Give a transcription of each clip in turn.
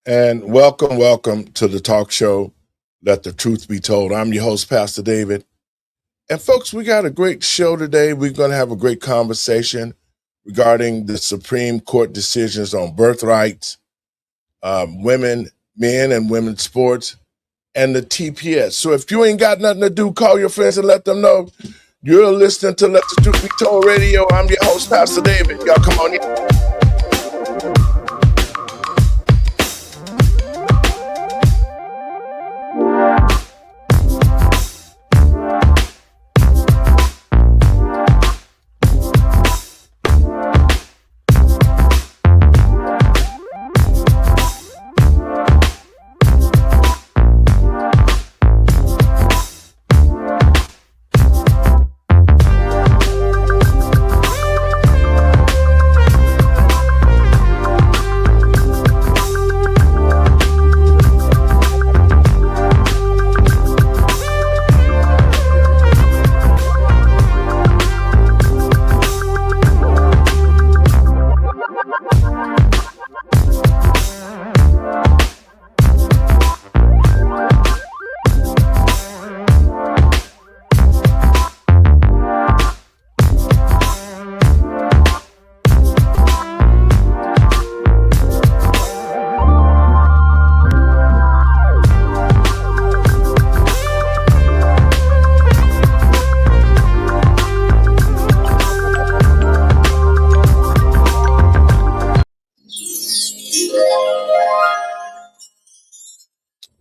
And welcome to the talk show, Let the Truth Be Told. I'm your host, Pastor David. And folks, we got a great show today. We're going to have a great conversation regarding the Supreme Court decisions on birthrights, women, men and women's sports, and the TPS. So if you ain't got nothing to do, call your friends and let them know you're listening to Let the Truth Be Told Radio. I'm your host, Pastor David. Y'all come on in.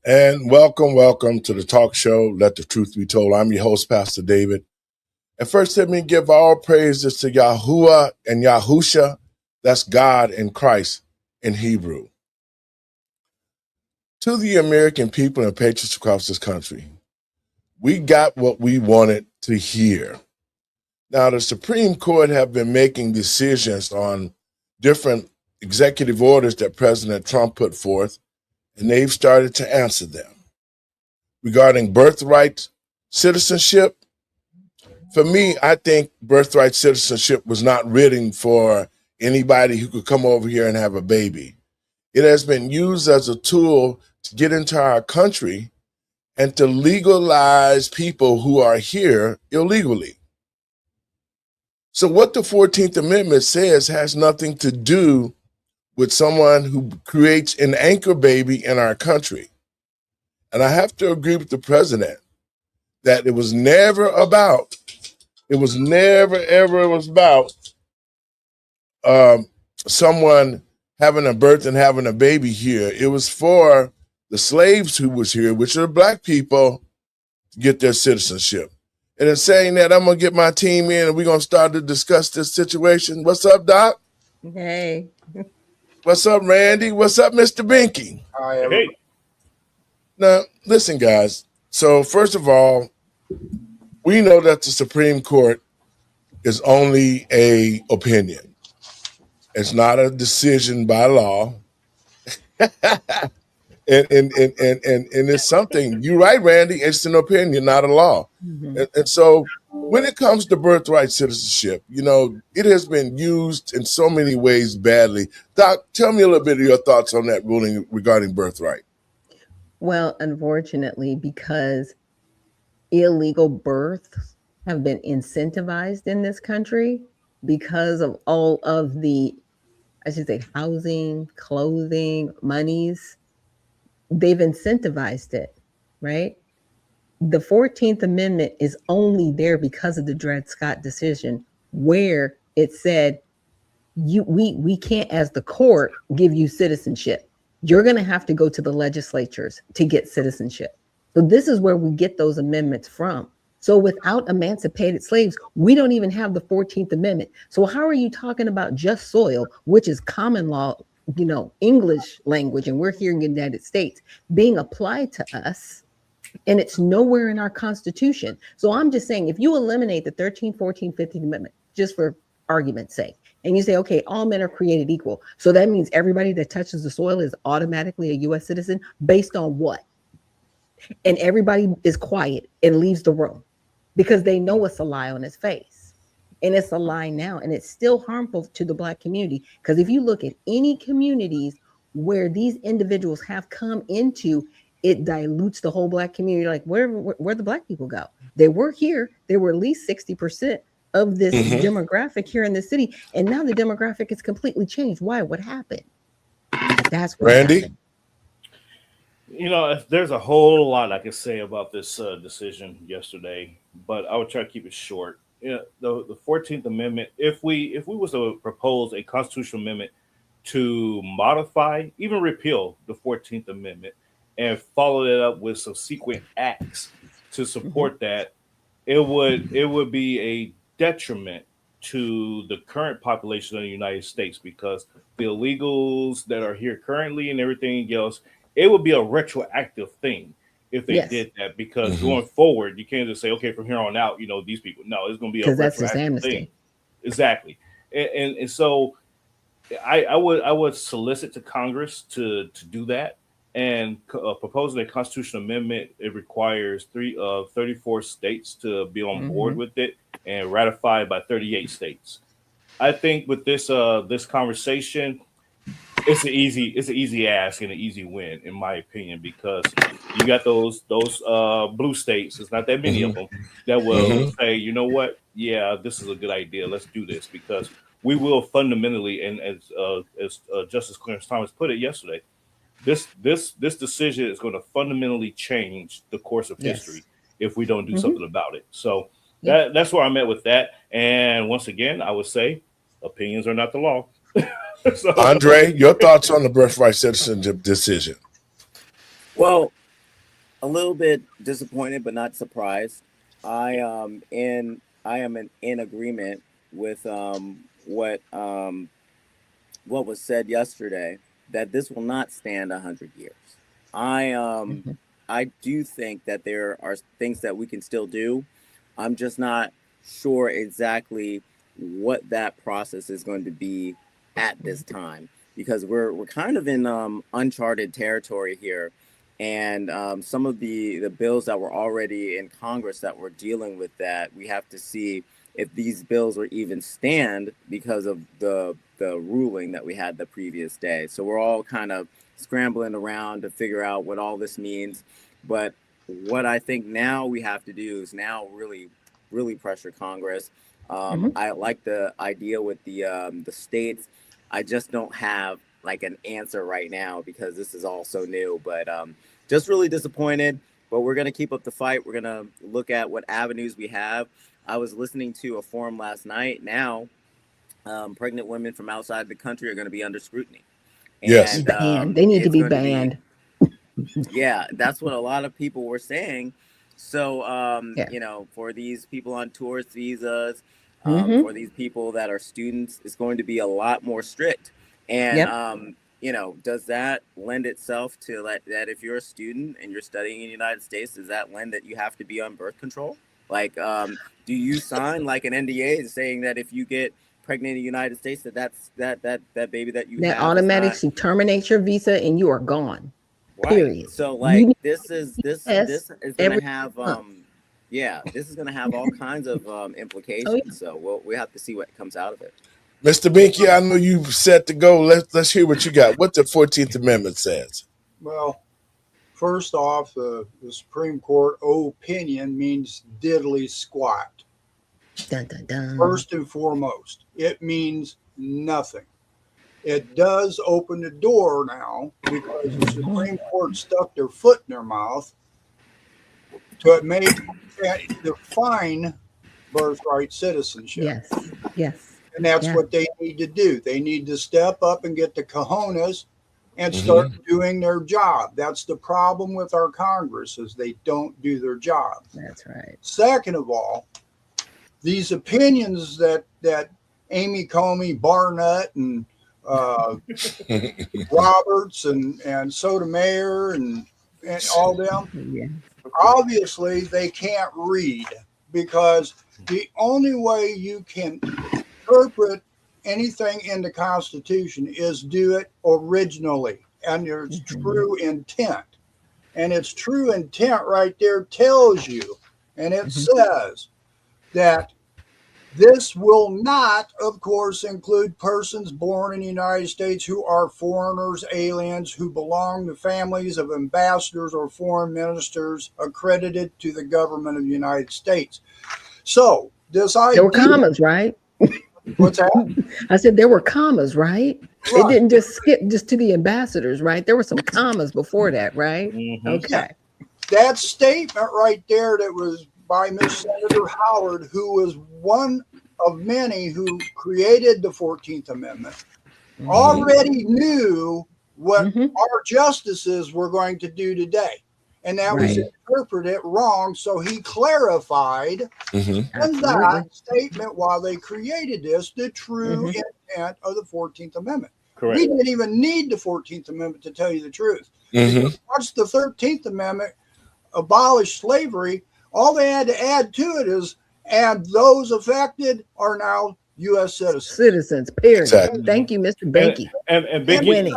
And welcome to the talk show, Let the Truth Be Told. I'm your host, Pastor David. And first, let me give all praises to Yahuwah and Yahusha. That's God and Christ in Hebrew. To the American people and patriots across this country, we got what we wanted to hear. Now, the Supreme Court have been making decisions on different executive orders that President Trump put forth, and they've started to answer them. Regarding birthright citizenship, for me, I think birthright citizenship was not written for anybody who could come over here and have a baby. It has been used as a tool to get into our country and to legalize people who are here illegally. So what the 14th Amendment says has nothing to do with someone who creates an anchor baby in our country. And I have to agree with the president that it was never about someone having a birth and having a baby here. It was for the slaves who was here, which are black people, to get their citizenship. And in saying that, I'm going to get my team in and we're going to start to discuss this situation. What's up, Doc? Hey. What's up, Randy? What's up, Mr. Binky? Hi, everybody. Hey. Now, listen, guys. So first of all, we know that the Supreme Court is only a opinion. It's not a decision by law. and it's something, you're right, Randy, it's an opinion, not a law. Mm-hmm. And so when it comes to birthright citizenship, it has been used in so many ways badly. Doc, tell me a little bit of your thoughts on that ruling regarding birthright. Well, unfortunately, because illegal births have been incentivized in this country because of all of the, housing, clothing, monies, they've incentivized it, right? The 14th Amendment is only there because of the Dred Scott decision, where it said, we can't, as the court, give you citizenship. You're going to have to go to the legislatures to get citizenship. So this is where we get those amendments from. So without emancipated slaves, we don't even have the 14th Amendment. So how are you talking about just soil, which is common law, English language, and we're here in the United States, being applied to us, and it's nowhere in our Constitution. So I'm just saying, if you eliminate the 13th, 14th, 15th Amendment, just for argument's sake, and you say, okay, all men are created equal. So that means everybody that touches the soil is automatically a U.S. citizen based on what? And everybody is quiet and leaves the room because they know it's a lie on its face. And it's a lie now. And it's still harmful to the Black community. Because if you look at any communities where these individuals have come into, it dilutes the whole black community. Like where the black people go? They were here. They were at least 60% of this Hmm. demographic here in the city, and now the demographic is completely changed. Why? What happened? That's what Randy? happened. There's a whole lot I could say about this decision yesterday, but I would try to keep it short. The 14th Amendment. If we was to propose a constitutional amendment to modify, even repeal the 14th Amendment, and follow that up with subsequent acts to Hmm. support that, it would be a detriment to the current population of the United States because the illegals that are here currently and everything else, it would be a retroactive thing if they Yes, did that because Hmm. going forward, you can't just say, okay, from here on out, these people. No, it's going to be a because that's just retroactive thing. amnesty. Exactly. And so I would solicit to Congress to do that and proposing a constitutional amendment. It requires 34 states to be on board Hmm. with it and ratified by 38 states. I think with this conversation, it's an easy ask and an easy win in my opinion because you got those blue states. It's not that many Hmm. of them that will Hmm. say, you know what, yeah, this is a good idea. Let's do this because we will fundamentally, and as Justice Clarence Thomas put it yesterday, this decision is going to fundamentally change the course of history Yes. if we don't do Hmm. something about it. So Yeah. that's where I'm at with that. And once again, I would say opinions are not the law. So Andre, your thoughts on the birthright citizenship decision? Well, a little bit disappointed, but not surprised. I am in agreement with what was said yesterday that this will not stand 100 years. I um Hmm. I do think that there are things that we can still do. I'm just not sure exactly what that process is going to be at this time because we're kind of in uncharted territory here, and some of the bills that were already in Congress that we're dealing with, that we have to see if these bills will even stand because of the ruling that we had the previous day. So we're all kind of scrambling around to figure out what all this means. But what I think now we have to do is now really pressure Congress. Hmm. I like the idea with the states. I just don't have like an answer right now because this is all so new. But just really disappointed. But we're gonna keep up the fight. We're gonna look at what avenues we have. I was listening to a forum last night. Now, pregnant women from outside the country are going to be under scrutiny, Yes. and Banned. They need to it's be going to be, banned. yeah, that's what a lot of people were saying. So, Yeah. for these people on tourist visas, Hmm. for these people that are students, it's going to be a lot more strict. And, Yep. does that lend itself to that if you're a student and you're studying in the United States, does that lend that you have to be on birth control? Like, do you sign like an NDA saying that if you get pregnant in the United States, that baby that you That have is not automatically terminates your visa and you are gone. right? Period. So You like need this is this to test this is gonna every have month. yeah, this is gonna have all kinds of Oh implications. yeah. So we have to see what comes out of it. Mr. Binky, I know you set to go. Let's hear what you got. What the 14th Amendment says. Well, first off, the Supreme Court opinion means diddly squat. Dun dun dun. First and foremost, it means nothing. It does open the door now because the Hmm. Supreme Court stuck their foot in their mouth to make define birthright citizenship. Yes. Yes. And that's Yeah. what they need to do. They need to step up and get the cojones and start Hmm. doing their job. That's the problem with our Congress is they don't do their job. That's right. Second of all, these opinions that Amy Comey Barnett and uh, Roberts and Sotomayor and all them, Yeah. obviously they can't read because the only way you can interpret anything in the Constitution is do it originally and there's Hmm. true intent. And its true intent right there tells you, and it Hmm. says that This will not, of course, include persons born in the United States who are foreigners, aliens, who belong to families of ambassadors or foreign ministers accredited to the government of the United States. So this idea, There were commas, right? what's that? I said there were commas, right? It Right. didn't just skip just to the ambassadors, right? There were some commas before that, right? Mhm. Okay. That statement right there that was by Miss Senator Howard, who was one of many who created the 14th Amendment, already knew what Mhm. our justices were going to do today. And that was Right. interpreted wrong. So he clarified Mhm. in Absolutely. that statement while they created this the true Mhm. intent of the 14th Amendment. Correct. We didn't even need the 14th Amendment to tell you the truth. Mhm. Because once the 13th Amendment abolished slavery, all they had to add to it is, and those affected are now U.S. citizens. Citizens, period. Exactly. Thank you, Mr. Banky. And Big Winning.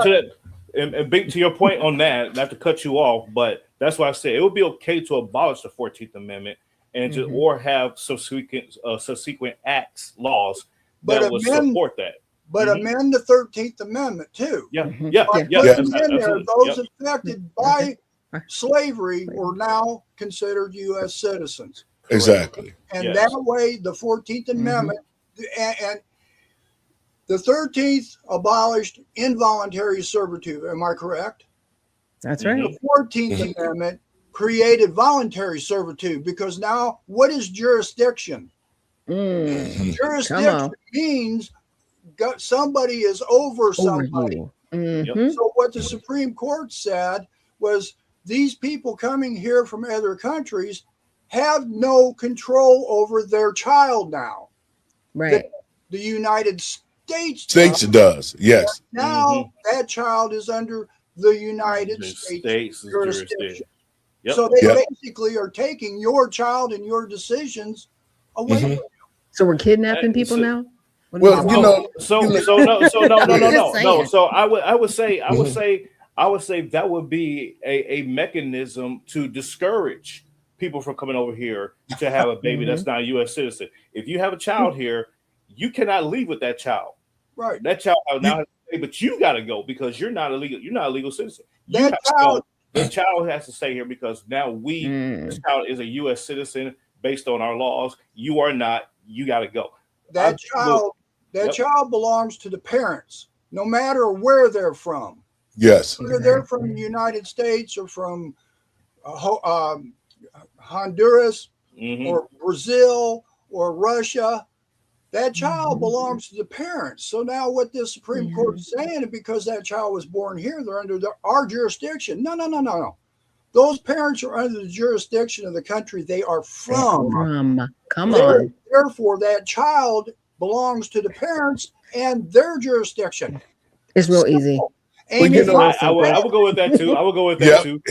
and Big, to your point on that, not to cut you off, but that's why I said it would be okay to abolish the 14th Amendment and to or have subsequent acts, laws But that would amend, support that. but Mhm. amend the 13th Amendment too. Yeah, Mhm. yeah, By yeah. putting in there Absolutely. those Yep. affected by slavery were now considered U.S. citizens. Exactly. And Yes. that way, the 14th Amendment and the 13th abolished involuntary servitude. Am I correct? That's Mhm. right. The 14th Amendment created voluntary servitude because now what is jurisdiction? Mm. Come Jurisdiction on. means somebody is over Over somebody. you. Yep. Mhm. So what the Supreme Court said was these people coming here from other countries have no control over their child now. Right. The United States States does. Yes. now that child is under the United The States state's jurisdiction. jurisdiction. Yep. So they Yep. basically are taking your child and your decisions away Mhm. from So we're kidnapping people So- now? What are Well, doing? you know, So you know- so no so no no no Just no no. saying. So I would say Mhm. that would be a mechanism to discourage people from coming over here to have a baby that's not a U.S. citizen. If you have a child here, you cannot leave with that child. Right. That child now has to stay, but you got to go because you're not a legal citizen. You That have to child- go. The child has to stay here because now Mm. this child is a U.S. citizen based on our laws. You are not. You got to go. That child belongs to the parents, no matter where they're from. Yes. Whether they're from the United States or from Honduras Mhm. or Brazil or Russia, that child belongs to the parents. So now what the Supreme Court is saying is because that child was born here, they're under our jurisdiction. No. Those parents are under the jurisdiction of the country they are from. Come on. Therefore, that child belongs to the parents and their jurisdiction. It's real easy. Ain't you it? know- I would go with that too. I would go with that Yep. too.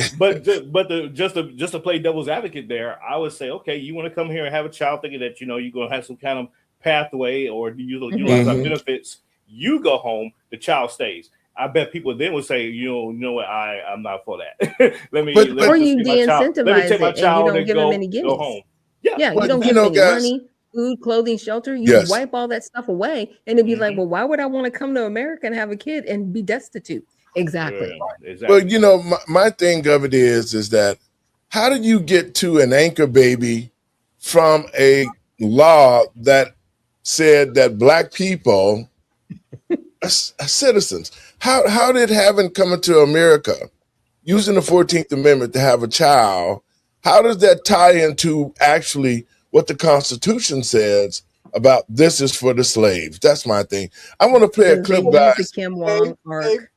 But just to play devil's advocate there, I would say, okay, you want to come here and have a child thinking that you're going to have some kind of pathway or utilize our benefits. You go home, the child stays. I bet people then would say, you know what, I'm not for that. let me But- Or just you take my child. Let me de-incentivize take my it and you child don't and give them go any go gimmies. home. Yeah, you But, don't you give know, them any guys- money, food, clothing, shelter. You Yes. wipe all that stuff away, and it'd be like, well, why would I want to come to America and have a kid and be destitute? Exactly. Yeah, exactly. Well, you know, my thing of it is that how did you get to an anchor baby from a law that said that black people are citizens? How did having come to America using the 14th Amendment to have a child, how does that tie into actually what the Constitution says about this is for the slaves? That's my thing. I want to play a Because they clip, use the guys. Kim Wong arc.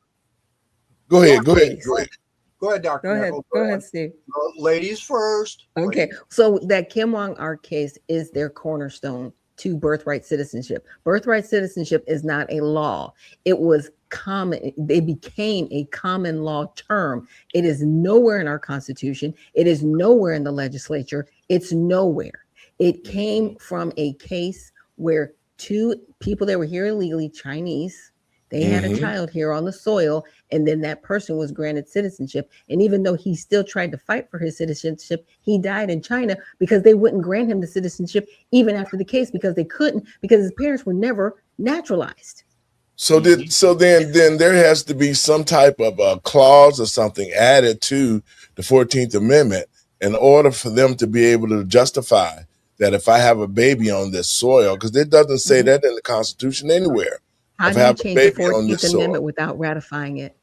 Go ahead, Go Dr. Go ahead. Nichols. Go ahead, Steve. Ladies first. Okay, so that Kim Wong arc case is their cornerstone to birthright citizenship. Birthright citizenship is not a law. It was common. It became a common law term. It is nowhere in our Constitution. It is nowhere in the legislature. It's nowhere. It came from a case where two people that were here illegally, Chinese, They had a child here on the soil, and then that person was granted citizenship. And even though he still tried to fight for his citizenship, he died in China because they wouldn't grant him the citizenship even after the case, because they couldn't, because his parents were never naturalized. So then there has to be some type of a clause or something added to the 14th Amendment in order for them to be able to justify that if I have a baby on this soil, because it doesn't say that in the Constitution anywhere. How If do I you have a change the baby on 14th this soil. Amendment without ratifying it?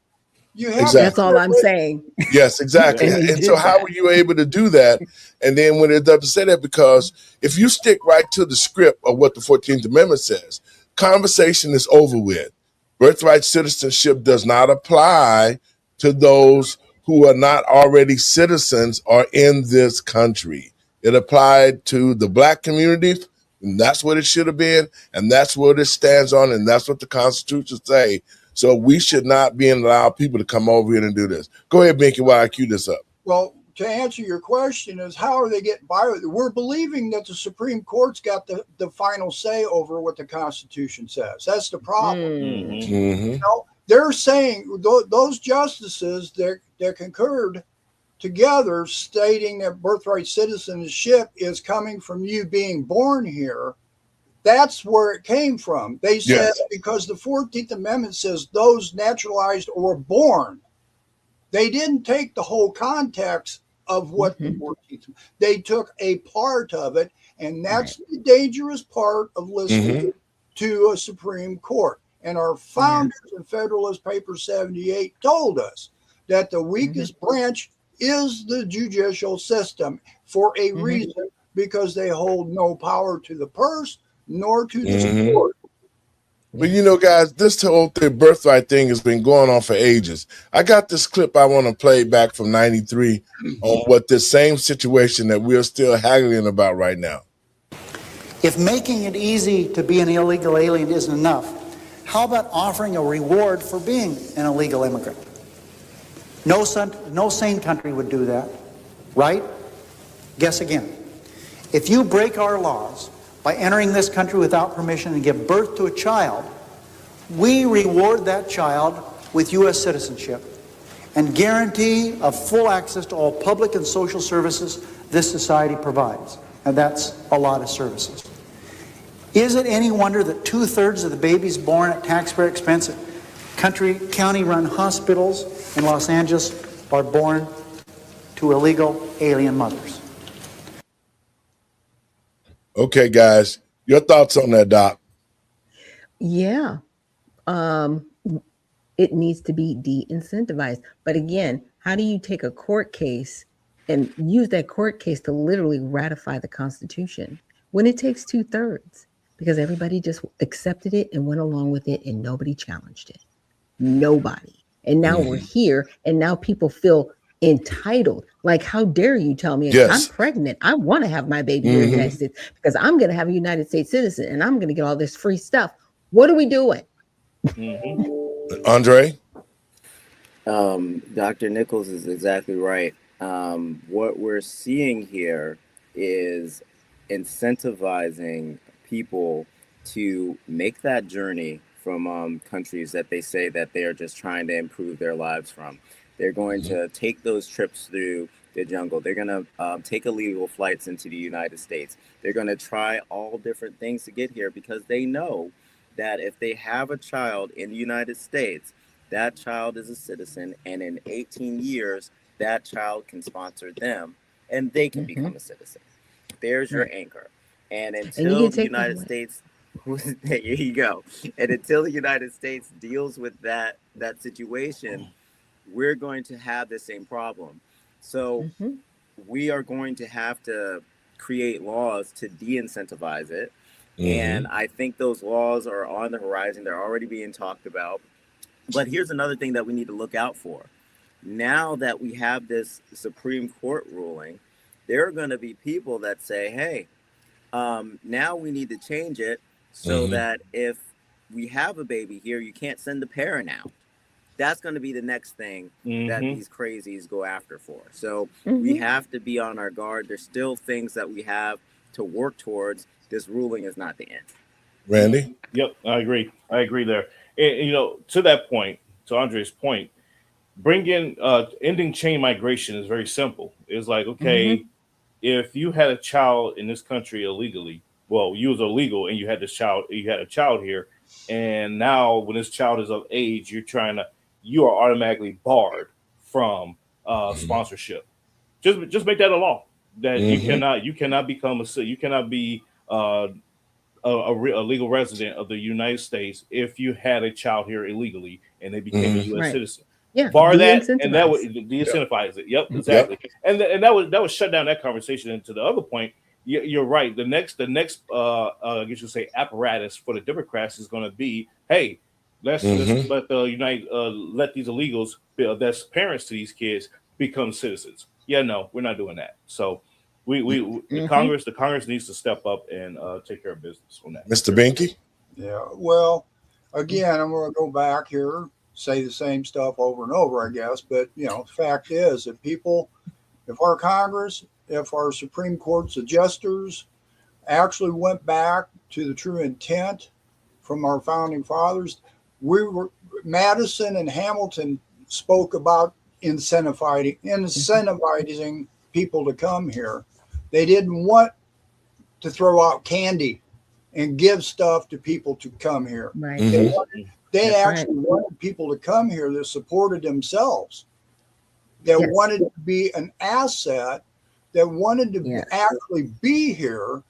You have Exactly. That's all I'm saying. Yes, exactly. And he And so did how that. were you able to do that? And then when it doesn't say that, because if you stick right to the script of what the 14th Amendment says, conversation is over with. Birthright citizenship does not apply to those who are not already citizens or in this country. It applied to the Black communities, and that's what it should have been, and that's what it stands on, and that's what the Constitution say. So we should not be allowing people to come over here and do this. Go ahead, Binky, while I cue this up. Well, to answer your question is how are they getting by with it? We're believing that the Supreme Court's got the final say over what the Constitution says. That's the problem. You know, they're saying those justices that concurred together stating that birthright citizenship is coming from you being born here. That's where it came from. They said because the 14th Amendment says those naturalized or born. They didn't take the whole context of what the 14th. They took a part of it, and that's the dangerous part of listening to a Supreme Court. And our founders in Federalist Paper 78 told us that the weakest branch is the judicial system for a reason, because they hold no power to the purse nor to the court. But you know, guys, this whole birthright thing has been going on for ages. I got this clip I want to play back from '93 on what this same situation that we're still haggling about right now. If making it easy to be an illegal alien isn't enough, how about offering a reward for being an illegal immigrant? No sane country would do that, right? Guess again. If you break our laws by entering this country without permission and give birth to a child, we reward that child with U.S. citizenship and guarantee of full access to all public and social services this society provides. And that's a lot of services. Is it any wonder that 2/3 of the babies born at taxpayer expense at county-run hospitals in Los Angeles are born to illegal alien mothers? Okay, guys, your thoughts on that, Doc? Yeah. It needs to be de-incentivized. But again, how do you take a court case and use that court case to literally ratify the Constitution when it takes 2/3? Because everybody just accepted it and went along with it, and nobody challenged it. Nobody. And now we're here, and now people feel entitled. Like, how dare you tell me I'm pregnant? I want to have my baby here in the United States because I'm going to have a United States citizen and I'm going to get all this free stuff. What are we doing? Andre? Dr. Nichols is exactly right. What we're seeing here is incentivizing people to make that journey from countries that they say that they are just trying to improve their lives from. They're going to take those trips through the jungle. They're going to take illegal flights into the United States. They're going to try all different things to get here because they know that if they have a child in the United States, that child is a citizen, and in 18 years, that child can sponsor them, and they can become a citizen. There's your anchor. And until the United States, here you go. And until the United States deals with that situation, we're going to have the same problem. So we are going to have to create laws to de-incentivize it. And I think those laws are on the horizon. They're already being talked about. But here's another thing that we need to look out for. Now that we have this Supreme Court ruling, there are going to be people that say, hey, now we need to change it so that if we have a baby here, you can't send the parent out. That's going to be the next thing that these crazies go after for. So we have to be on our guard. There's still things that we have to work towards. This ruling is not the end. Randy? Yep, I agree there. And, to that point, to Andre's point, ending chain migration is very simple. It's like, okay, Hmm. if you had a child in this country illegally, well, you was illegal and you had a child here, and now when this child is of age, you are automatically barred from sponsorship. Just make that a law that Hmm. you cannot become you cannot be a legal resident of the United States if you had a child here illegally and they became a Hmm. U.S. Right. citizen. Yeah. Bar that, and that would De-incentivize. de-incentivize it. Yep, Yep. exactly. And that would shut down that conversation. And to the other point, you're right. The next I guess you say apparatus for the Democrats is going to be, hey, let's Hmm. let these illegals that's parents to these kids become citizens. Yeah, no, we're not doing that. So the Hmm. Congress needs to step up and take care of business on that. Mr. Yes, sir. Binky? Yeah. Well, again, I'm going to go back here, say the same stuff over and over, I guess. But, the fact is that people, if our Congress, if our Supreme Court's adjusters actually went back to the true intent from our founding fathers, Madison and Hamilton spoke about incentivizing people to come here. They didn't want to throw out candy and give stuff to people to come here. Right. They Hmm. wanted, they That's right. actually wanted people to come here that supported themselves, that Yes. wanted to be an asset, that wanted to Yes. actually be here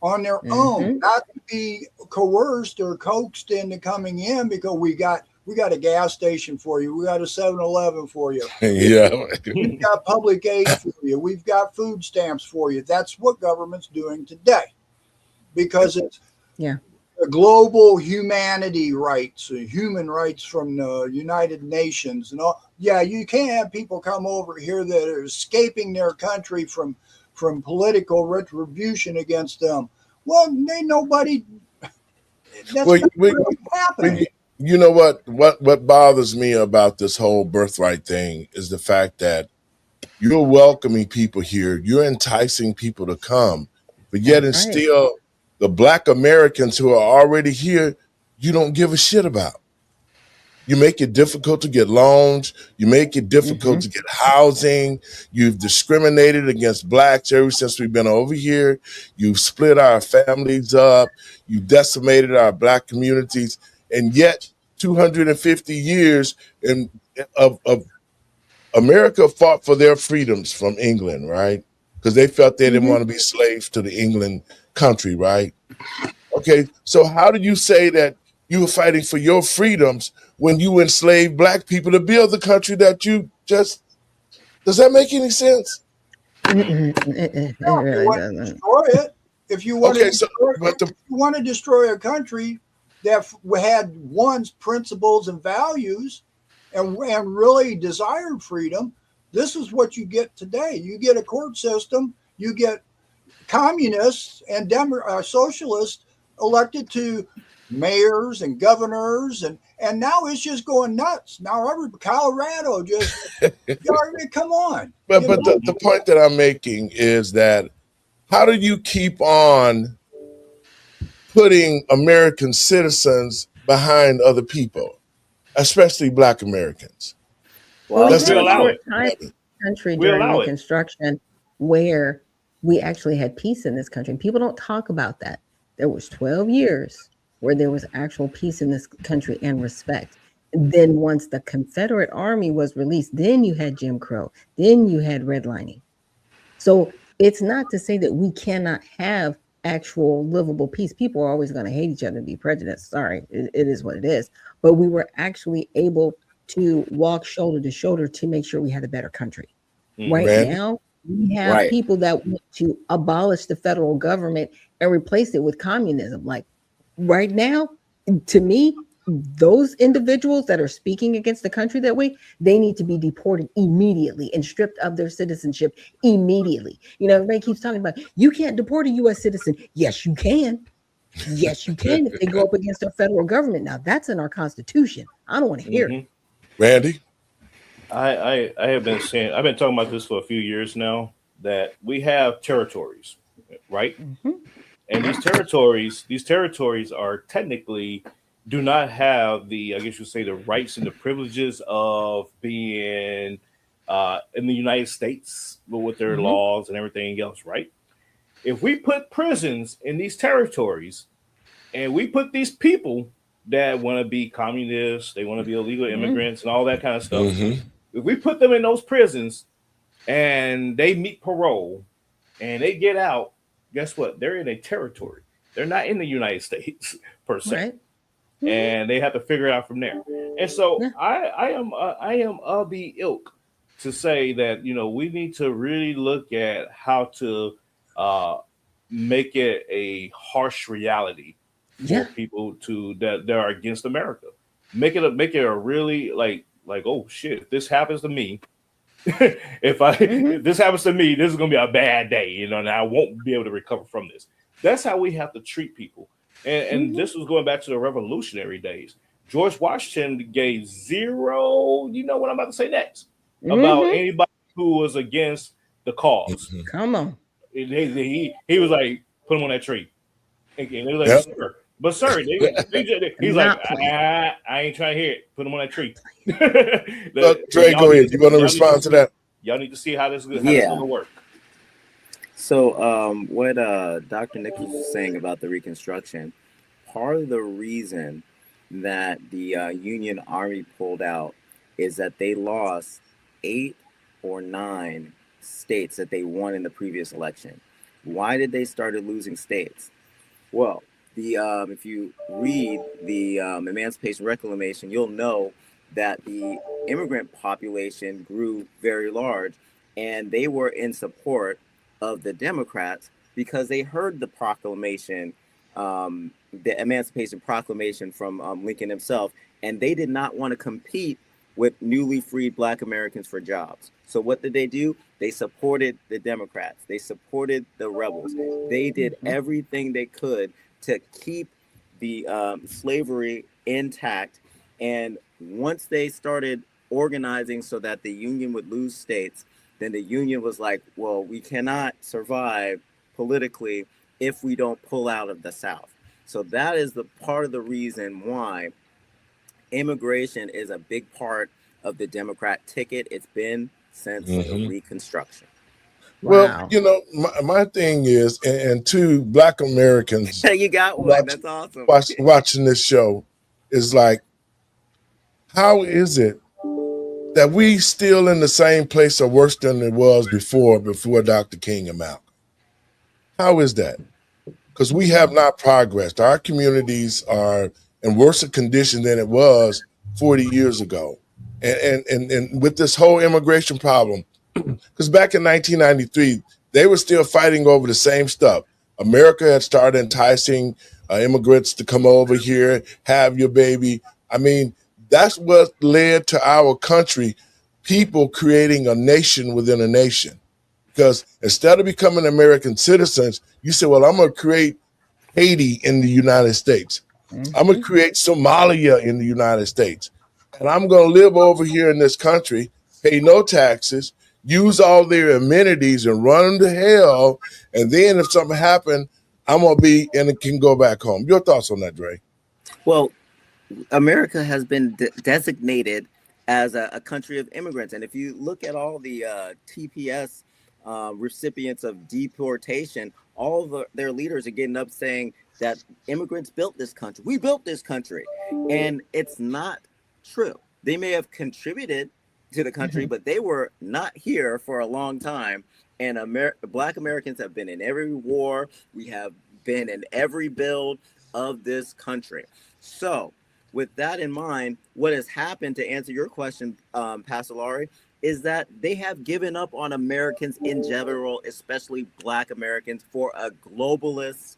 on their own, Hmm. not to be coerced or coaxed into coming in because we got a gas station for you, we got a 7-Eleven for you, Yeah. we've got public aid for you, we've got food stamps for you. That's what government's doing today because it's Yeah. global humanity rights, human rights from the United Nations, and all. Yeah, you can't have people come over here that are escaping their country from political retribution against them. Well, ain't nobody. That's Well, not really happening. you know what bothers me about this whole birthright thing is the fact that you're welcoming people here, you're enticing people to come, but yet That's and right. still the Black Americans who are already here, you don't give a shit about. You make it difficult to get loans. You make it difficult Hmm. to get housing. You've discriminated against blacks ever since we've been over here. You've split our families up. You've decimated our black communities. And yet, 250 years of America fought for their freedoms from England, right? Because they felt they didn't Hmm. want to be slaves to the England country, right? Okay, so how do you say that you were fighting for your freedoms when you enslaved black people to build the country that you just, does that make any sense? It No, if you really want to doesn't. destroy it, if you want to Okay, so destroy, but if you want to destroy a country that had one's principles and values and really desired freedom, this is what you get today. You get a court system, you get communists and socialists elected to mayors and governors, and now it's just going nuts. Now every Colorado just, I mean, come on, but the point that I'm making is that how do you keep on putting American citizens behind other people, especially black Americans? Well, we Well, That's had We a allow short it. time in the country We during allow it. Reconstruction where we actually had peace in this country. People don't talk about that. There was 12 years where there was actual peace in this country and respect. And then once the Confederate Army was released, then you had Jim Crow, then you had redlining. So it's not to say that we cannot have actual livable peace. People are always going to hate each other and be prejudiced. Sorry, it is what it is. But we were actually able to walk shoulder to shoulder to make sure we had a better country. Hmm. Right Randy? now, we have right. people that want to abolish the federal government and replace it with communism. Like right now, to me, those individuals that are speaking against the country that way, they need to be deported immediately and stripped of their citizenship immediately. Everybody keeps talking about you can't deport a US citizen. Yes, you can. Yes, you can if they go up against our federal government. Now that's in our constitution. I don't want to hear it. Hmm. Randy? I have been saying, I've been talking about this for a few years now, that we have territories, right? Mhm. And these territories are technically do not have the, I guess you say, the rights and the privileges of being in the United States, but with their Hmm. laws and everything else, right? If we put prisons in these territories and we put these people that want to be communists, they want to be illegal immigrants and all that kind of stuff, Mm-hmm. if we put them in those prisons and they meet parole and they get out, guess what? They're in a territory. They're not in the United States per se, Right. Hmm. and they have to figure it out from there. And so Yeah. I am of the ilk to say that we need to really look at how to uh, make it a harsh reality for Yeah. people to that are against America. Make it a really like oh shit, if this happens to me, Hmm. if this happens to me, this is gonna be a bad day, and I won't be able to recover from this. That's how we have to treat people. And Hmm. this was going back to the revolutionary days. George Washington gave zero, you know what I'm about to say next, about Hmm. anybody who was against the cause. Mm-hmm. Come on. He was like, put him on that tree. And they were like, Yep. sir. But sir, he's like, Not playing. I ain't trying to hear it. Put him on that tree. Dre, go ahead. You want to respond to that? Y'all need to see how this is Yeah. going to work. So, what Dr. Nichols was saying about the Reconstruction, part of the reason that the Union Army pulled out is that they lost 8 or 9 states that they won in the previous election. Why did they started losing states? Well, the if you read the Emancipation Reclamation, you'll know that the immigrant population grew very large, and they were in support of the Democrats because they heard the proclamation, the Emancipation Proclamation from Lincoln himself, and they did not want to compete with newly freed Black Americans for jobs. So what did they do? They supported the Democrats. They supported the rebels. They did Mhm. everything they could to keep the slavery intact. And once they started organizing so that the Union would lose states, then the Union was like, well, we cannot survive politically if we don't pull out of the South. So that is the part of the reason why immigration is a big part of the Democrat ticket. It's been since the Mm-hmm. Reconstruction. Well, Wow. my thing is, and two Black Americans You got one. watch, That's awesome. watching this show is like, how is it that we still in the same place or worse than it was before Dr. King and Malcolm? How is that? Because we have Mhm. not progressed. Our communities are in worse condition than it was 40 years ago. And with this whole immigration problem, because back in 1993, they were still fighting over the same stuff. America had started enticing immigrants to come over here, have your baby. I mean, that's what led to our country, people creating a nation within a nation. Because instead of becoming American citizens, you say, well, I'm going to create Haiti in the United States. I'm going to Mhm. create Somalia in the United States. And I'm going to live over here in this country, pay no taxes, use all their amenities and run them to hell. And then if something happened, I'm going to be and it can go back home. Your thoughts on that, Dre? Well, America has been designated as a country of immigrants. And if you look at all the TPS recipients of deportation, all of their leaders are getting up saying that immigrants built this country. We built this country. And it's not true. They may have contributed to the country, Mhm. but they were not here for a long time. And Black Americans have been in every war. We have been in every build of this country. So, with that in mind, what has happened, to answer your question, Pastor Laurie, is that they have given up on Americans in general, especially Black Americans, for a globalist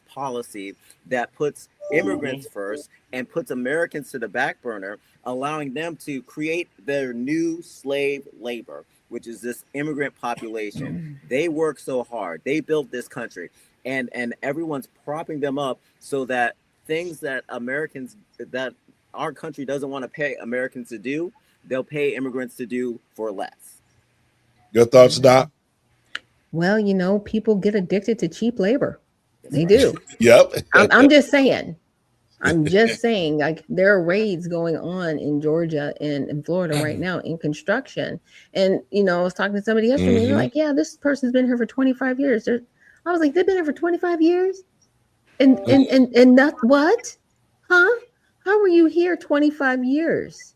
policy that puts Hmm. immigrants first and puts Americans to the back burner, allowing them to create their new slave labor, which is this immigrant population. Mhm. They work so hard. They built this country. And everyone's propping them up so that things that Americans, that our country doesn't want to pay Americans to do, they'll pay immigrants to do for less. Your thoughts, Mhm. Doc? Well, people get addicted to cheap labor. That's They right. do. Yep. I'm just saying. I'm just saying, like, there are raids going on in Georgia and in Florida right now in construction. And, I was talking to somebody yesterday, and they're like, yeah, this person's been here for 25 years. I was like, they've been here for 25 years? And not what? Huh? How were you here 25 years?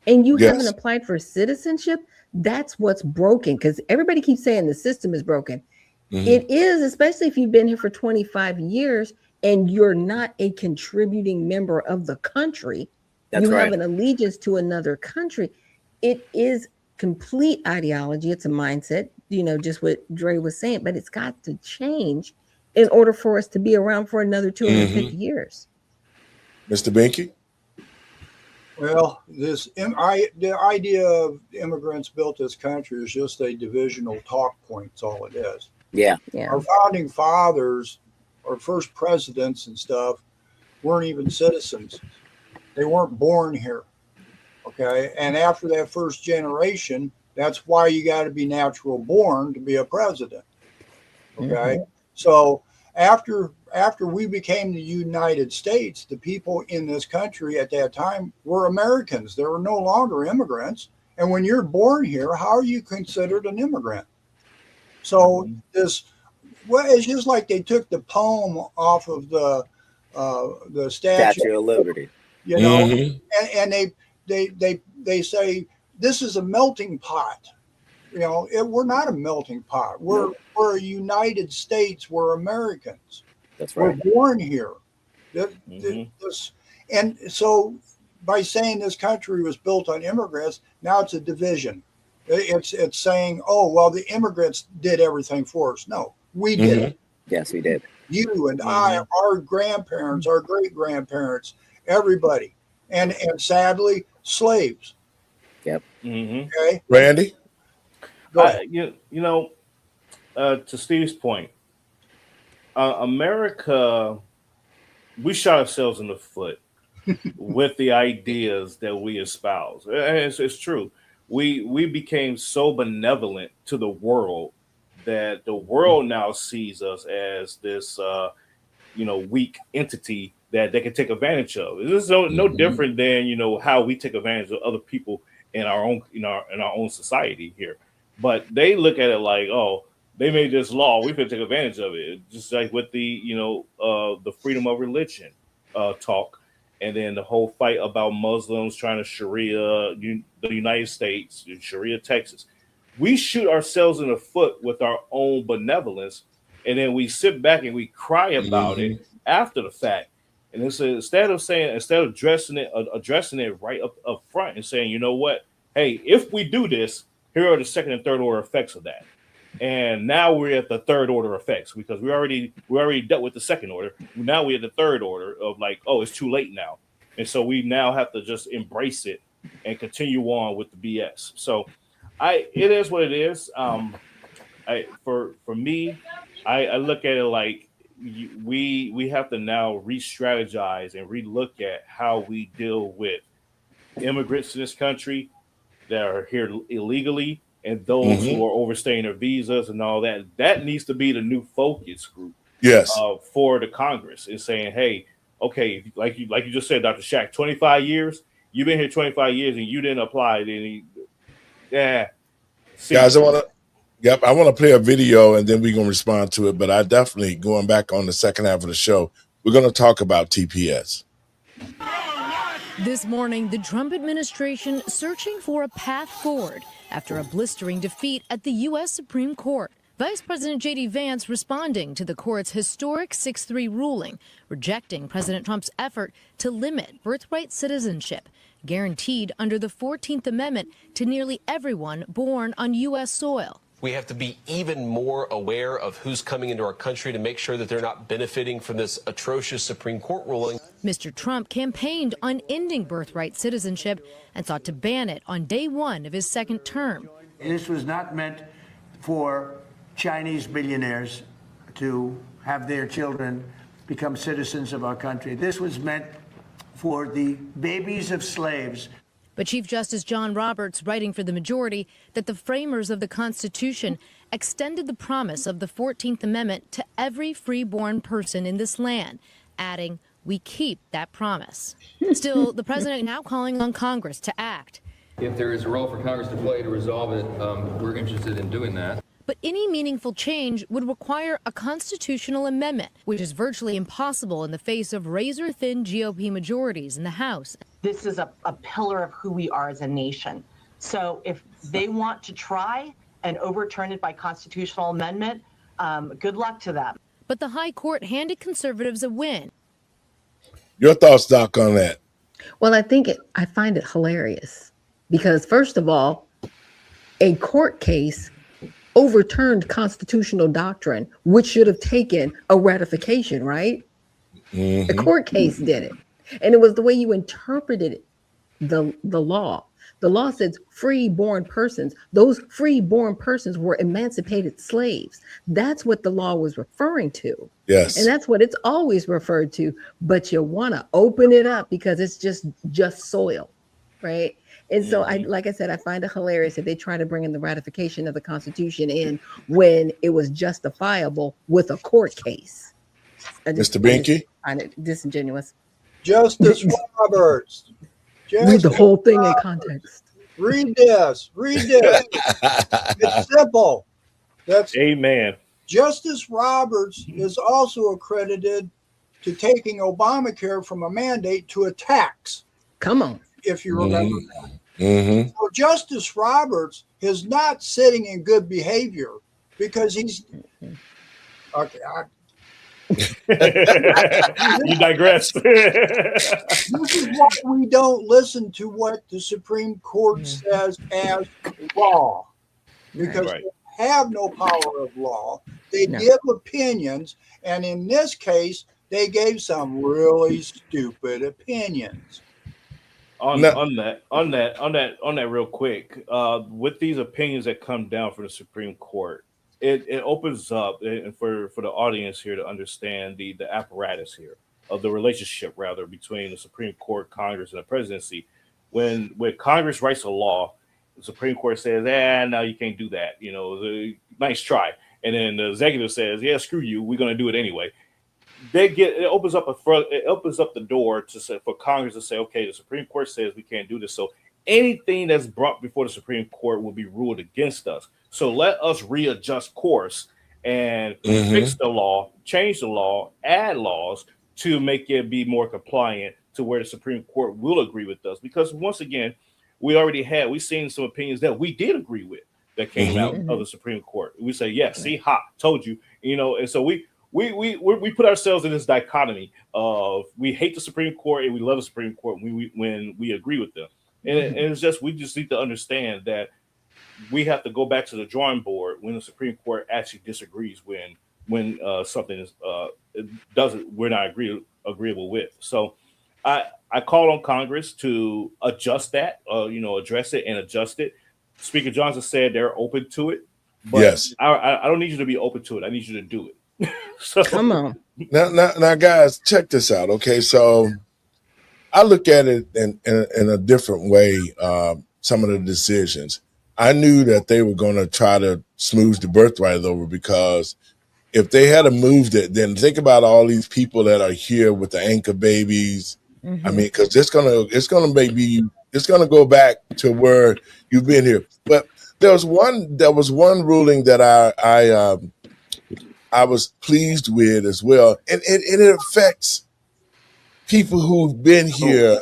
And you haven't Yes. applied for citizenship? That's what's broken, because everybody keeps saying the system is broken. It is, especially if you've been here for 25 years and you're not a contributing member of the country. That's You right. have an allegiance to another country. It is complete ideology. It's a mindset, just what Dre was saying, but it's got to change in order for us to be around for another 250 years. Mr. Binky? Well, the idea of immigrants built this country is just a divisional talk point. That's all it is. Yeah. Our founding fathers, our first presidents and stuff, weren't even citizens. They weren't born here. Okay. And after that first generation, that's why you got to be natural born to be a president. Okay. So after we became the United States, the people in this country at that time were Americans. They were no longer immigrants. And when you're born here, how are you considered an immigrant? So it's just like they took the poem off of the Statue of Liberty, and they say this is a melting pot. We're not a melting pot. We're a United States. We're Americans. That's right. We're born here. And so by saying this country was built on immigrants, now it's a division. It's saying, oh, well, the immigrants did everything for us. No, we did it. Yes, we did. You and I, our grandparents, our great-grandparents, everybody. And sadly, slaves. Yep. Okay. Randy? To Steve's point, America, we shot ourselves in the foot with the ideas that we espouse. It's true. We became so benevolent to the world that the world now sees us as this, weak entity that they can take advantage of. This is no different than how we take advantage of other people in our own in our own society here. But they look at it like, oh, they made this law, we can take advantage of it. Just like with the the freedom of religion talk. And then the whole fight about Muslims trying to Sharia the United States, Sharia Texas. We shoot ourselves in the foot with our own benevolence, and then we sit back and we cry about it after the fact. And it's instead of addressing it right up front and saying, you know what, hey, if we do this, here are the second and third order effects of that. And now we're at the third order effects because we already dealt with the second order. Now we're at the third order of like, oh, it's too late now. And so we now have to just embrace it and continue on with the BS. So it is what it is. For me, I look at it like we have to now re-strategize and relook at how we deal with immigrants in this country that are here illegally and those who are overstaying their visas and all that. That needs to be the new focus group. Yes. For the Congress is saying, hey, okay, like you just said, Dr. Shack, 25 years, you've been here 25 years and you didn't apply any. Yeah. Guys, I want to play a video and then we're going to respond to it. But I definitely, going back on the second half of the show, we're going to talk about TPS. This morning, the Trump administration searching for a path forward after a blistering defeat at the U.S. Supreme Court. Vice President J.D. Vance responding to the court's historic 6-3 ruling, rejecting President Trump's effort to limit birthright citizenship, guaranteed under the 14th Amendment to nearly everyone born on U.S. soil. We have to be even more aware of who's coming into our country to make sure that they're not benefiting from this atrocious Supreme Court ruling. Mr. Trump campaigned on ending birthright citizenship and sought to ban it on day one of his second term. This was not meant for Chinese billionaires to have their children become citizens of our country. This was meant for the babies of slaves. But Chief Justice John Roberts, writing for the majority, that the framers of the Constitution extended the promise of the 14th Amendment to every freeborn person in this land, adding, we keep that promise. Still, the president now calling on Congress to act. If there is a role for Congress to play to resolve it, we're interested in doing that. But any meaningful change would require a constitutional amendment, which is virtually impossible in the face of razor-thin GOP majorities in the House. This is a pillar of who we are as a nation. So if they want to try and overturn it by constitutional amendment, good luck to them. But the High Court handed conservatives a win. Your thoughts, Doc, on that? Well, I find it hilarious because, first of all, a court case overturned constitutional doctrine, which should have taken a ratification, right? Mm-hmm. The court case did it. And it was the way you interpreted the law. The law says free-born persons. Those free-born persons were emancipated slaves. That's what the law was referring to. Yes. And that's what it's always referred to. But you want to open it up because it's just soil, right? And so, like I said, I find it hilarious that they try to bring in the ratification of the Constitution in when it was justifiable with a court case. Mr. Binky? I find it disingenuous. Justice Roberts. Read the whole thing in context. Read this. It's simple. That's Amen. Justice Roberts is also accredited to taking Obamacare from a mandate to a tax. Come on. If you remember that. Mm-hmm. So Justice Roberts is not sitting in good behavior because he's okay. You digress. This is why we don't listen to what the Supreme Court says as law, because they have no power of law. They give opinions, and in this case, they gave some really stupid opinions. On that real quick, with these opinions that come down from the Supreme Court, it opens up, and for the audience here to understand the apparatus here of the relationship rather between the Supreme Court, Congress, and the presidency. When Congress writes a law, the Supreme Court says, no, you can't do that. Nice try. And then the executive says, yeah, screw you, we're going to do it anyway. It opens up the door for Congress to say, okay, the Supreme Court says we can't do this. So anything that's brought before the Supreme Court will be ruled against us. So let us readjust course and fix the law, change the law, add laws to make it be more compliant to where the Supreme Court will agree with us. Because once again, we've seen some opinions that we did agree with that came out of the Supreme Court. We say, yes, see, told you, and so we put ourselves in this dichotomy of we hate the Supreme Court and we love the Supreme Court when we agree with them. And it's just, we just need to understand that we have to go back to the drawing board when the Supreme Court actually disagrees when something is we're not agreeable with. So I call on Congress to adjust that, address it and adjust it. Speaker Johnson said they're open to it, but yes. I don't need you to be open to it. I need you to do it. So come on. Now, guys, check this out. Okay, so I look at it in a different way. Some of the decisions, I knew that they were going to try to smooth the birthright over, because if they had moved it, then think about all these people that are here with the anchor babies. I mean, because it's gonna go back to where you've been here. But there was one ruling that I was pleased with as well, and it affects people who've been here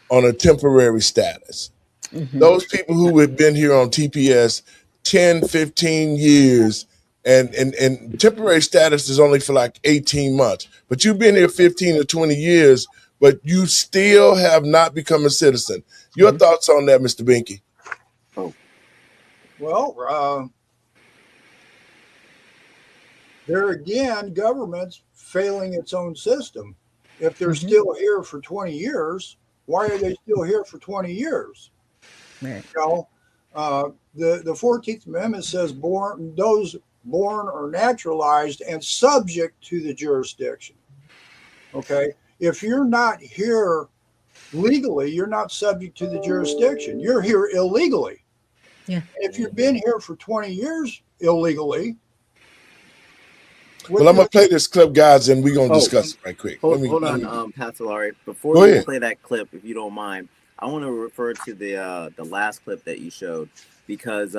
on a temporary status. Those people who have been here on TPS 10, 15 years, and temporary status is only for like 18 months. But you've been here 15 or 20 years, but you still have not become a citizen. Your thoughts on that, Mr. Binky? Well, there again, government's failing its own system. If they're still here for 20 years, why are they still here for 20 years? Right. The 14th Amendment says those born or naturalized and subject to the jurisdiction. Okay. If you're not here legally, you're not subject to the jurisdiction. You're here illegally. Yeah. If you've been here for 20 years illegally, Well, I'm gonna play this clip, guys, and we're gonna discuss it right quick. Hold on, Pastor Laurie. Before Go you ahead. play that clip, if you don't mind, I want to refer to the last clip that you showed, because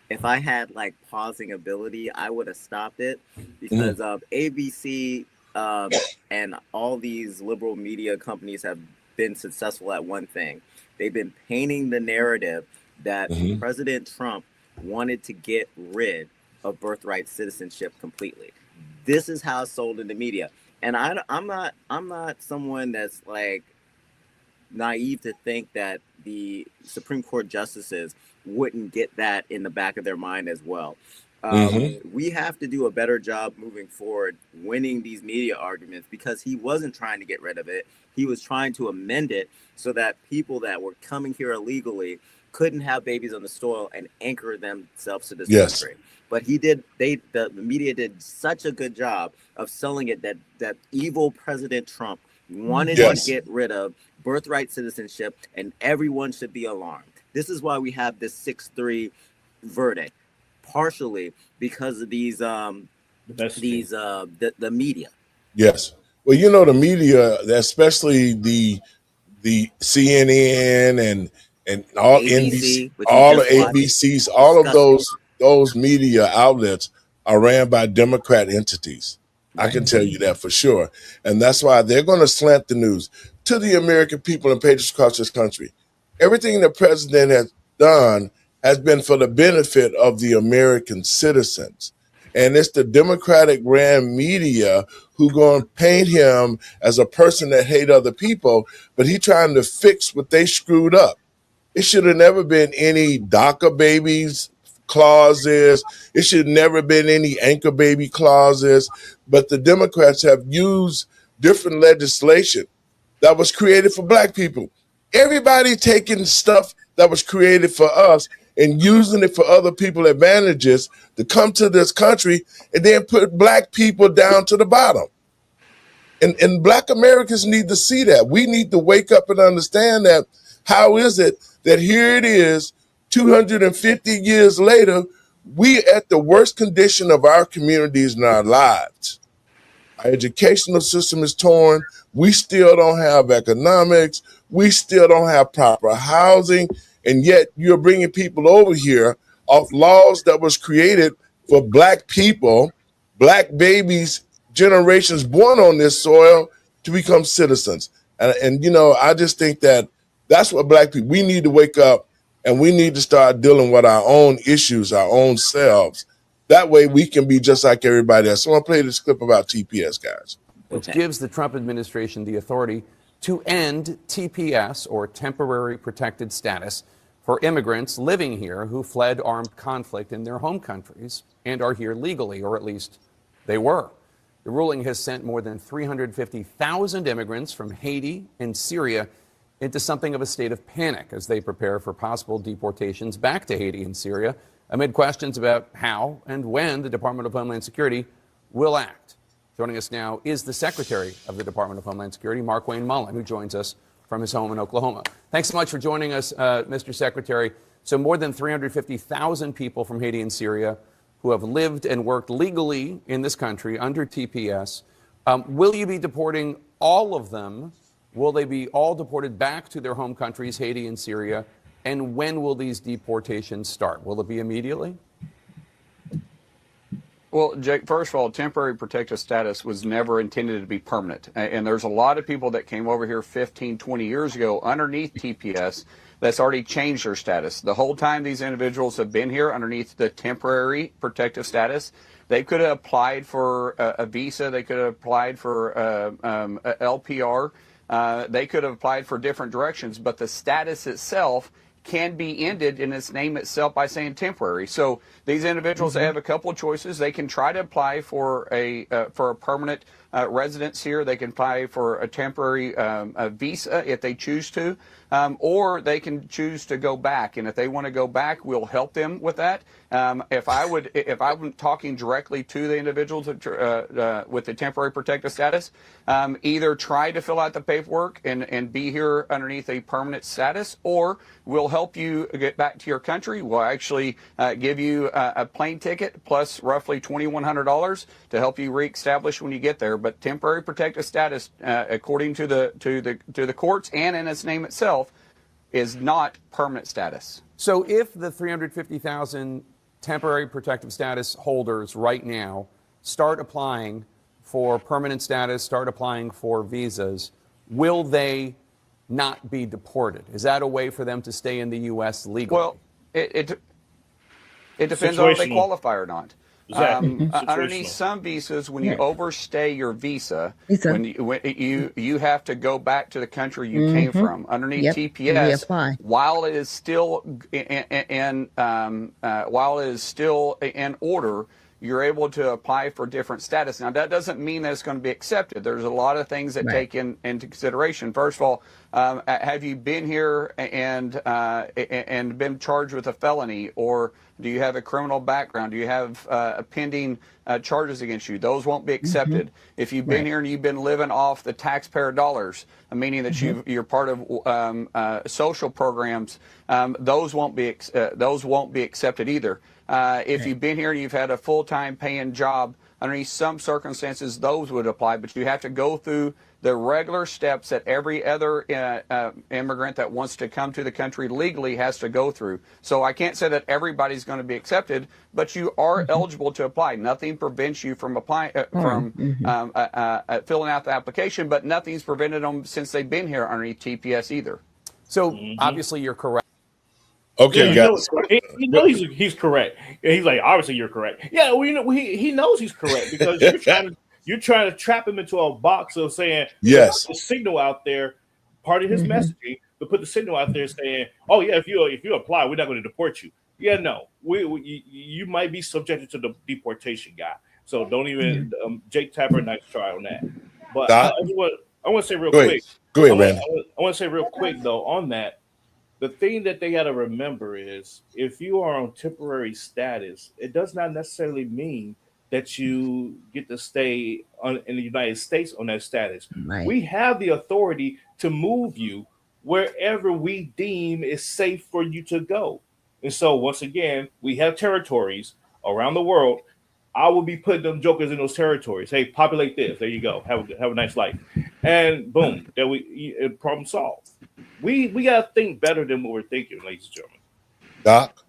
if I had like pausing ability, I would have stopped it, because ABC and all these liberal media companies have been successful at one thing. They've been painting the narrative that President Trump wanted to get rid of birthright citizenship completely. This is how it's sold in the media, and I'm not someone that's like naive to think that the Supreme Court justices wouldn't get that in the back of their mind as well. We have to do a better job moving forward winning these media arguments, because he wasn't trying to get rid of it. He was trying to amend it so that people that were coming here illegally couldn't have babies on the soil and anchor themselves to this country. But the media did such a good job of selling it that evil President Trump wanted to get rid of birthright citizenship, and everyone should be alarmed. This is why we have this 6-3 verdict, partially because of the media. Yes. Well, you know, the media, especially the CNN and all ABC, NBC, all the ABCs, all of those media outlets are ran by Democrat entities. I can tell you that for sure. And that's why they're going to slant the news to the American people and patriots across this country. Everything the president has done has been for the benefit of the American citizens. And it's the Democratic ran media who going to paint him as a person that hate other people, but he trying to fix what they screwed up. It should have never been any DACA babies clauses. It should never been any anchor baby clauses. But the Democrats have used different legislation that was created for black people. Everybody taking stuff that was created for us and using it for other people's advantages to come to this country and then put black people down to the bottom. And black Americans need to see that. We need to wake up and understand that. How is it that here it is, 250 years later, we at the worst condition of our communities and our lives. Our educational system is torn. We still don't have economics. We still don't have proper housing. And yet you're bringing people over here off laws that was created for black people, black babies, generations born on this soil to become citizens. And you know, I just think that that's what black people, we need to wake up and we need to start dealing with our own issues, our own selves. That way we can be just like everybody else. So I want to play this clip about TPS, guys. Which gives the Trump administration the authority to end TPS, or temporary protected status, for immigrants living here who fled armed conflict in their home countries and are here legally, or at least they were. The ruling has sent more than 350,000 immigrants from Haiti and Syria into something of a state of panic as they prepare for possible deportations back to Haiti and Syria, amid questions about how and when the Department of Homeland Security will act. Joining us now is the Secretary of the Department of Homeland Security, Markwayne Mullin, who joins us from his home in Oklahoma. Thanks so much for joining us, Mr. Secretary. So more than 350,000 people from Haiti and Syria who have lived and worked legally in this country under TPS. Will you be deporting all of them? Will they be all deported back to their home countries, Haiti and Syria? And when will these deportations start? Will it be immediately? Well, Jake, first of all, temporary protective status was never intended to be permanent. And there's a lot of people that came over here 15, 20 years ago underneath TPS that's already changed their status. The whole time these individuals have been here underneath the temporary protective status, they could have applied for a visa. They could have applied for a LPR. They could have applied for different directions, but the status itself can be ended in its name itself by saying temporary. So these individuals, they have a couple of choices. They can try to apply for a permanent residence here. They can apply for a temporary visa if they choose to, or they can choose to go back. And if they want to go back, we'll help them with that. If I'm talking directly to the individuals with the temporary protected status, either try to fill out the paperwork and be here underneath a permanent status, or we'll help you get back to your country. We'll actually give you a plane ticket plus roughly $2,100 to help you reestablish when you get there. But temporary protected status, according to the courts and in its name itself, is not permanent status. So if the 350,000 temporary protective status holders right now start applying for permanent status, start applying for visas, will they not be deported? Is that a way for them to stay in the U.S. legally? Well, it depends on if they qualify or not. Exactly. Underneath some visas, when you overstay your visa, when you have to go back to the country you came from. Underneath TPS, while it is still in order, you're able to apply for different status. Now, that doesn't mean that it's going to be accepted. There's a lot of things that take into consideration. First of all, have you been here and been charged with a felony, or do you have a criminal background? Do you have pending charges against you? Those won't be accepted. If you've been here and you've been living off the taxpayer dollars, meaning that you're part of social programs, those won't be accepted either. If you've been here and you've had a full-time paying job, underneath some circumstances, those would apply, but you have to go through the regular steps that every other immigrant that wants to come to the country legally has to go through. So I can't say that everybody's going to be accepted, but you are eligible to apply. Nothing prevents you from applying, filling out the application, but nothing's prevented them since they've been here underneath TPS either. So obviously you're correct. Okay, guys. He knows he's correct. He's like, obviously you're correct. Yeah, well, he knows he's correct because you're trying to trap him into a box of saying, yes, the signal out there, part of his messaging, to put the signal out there saying, oh yeah, if you apply, we're not going to deport you. Yeah, no, you might be subjected to the deportation guy. So don't even Jake Tapper, nice try on that. But I want to say real quick. Go ahead, man. I want to say real quick though on that. The thing that they got to remember is if you are on temporary status, it does not necessarily mean that you get to stay in the United States on that status. Right. We have the authority to move you wherever we deem is safe for you to go. And so once again, we have territories around the world. I will be putting them jokers in those territories. Hey, populate this. There you go. Have a nice life. And boom, there problem solved. We gotta think better than what we're thinking, ladies and gentlemen. Doc?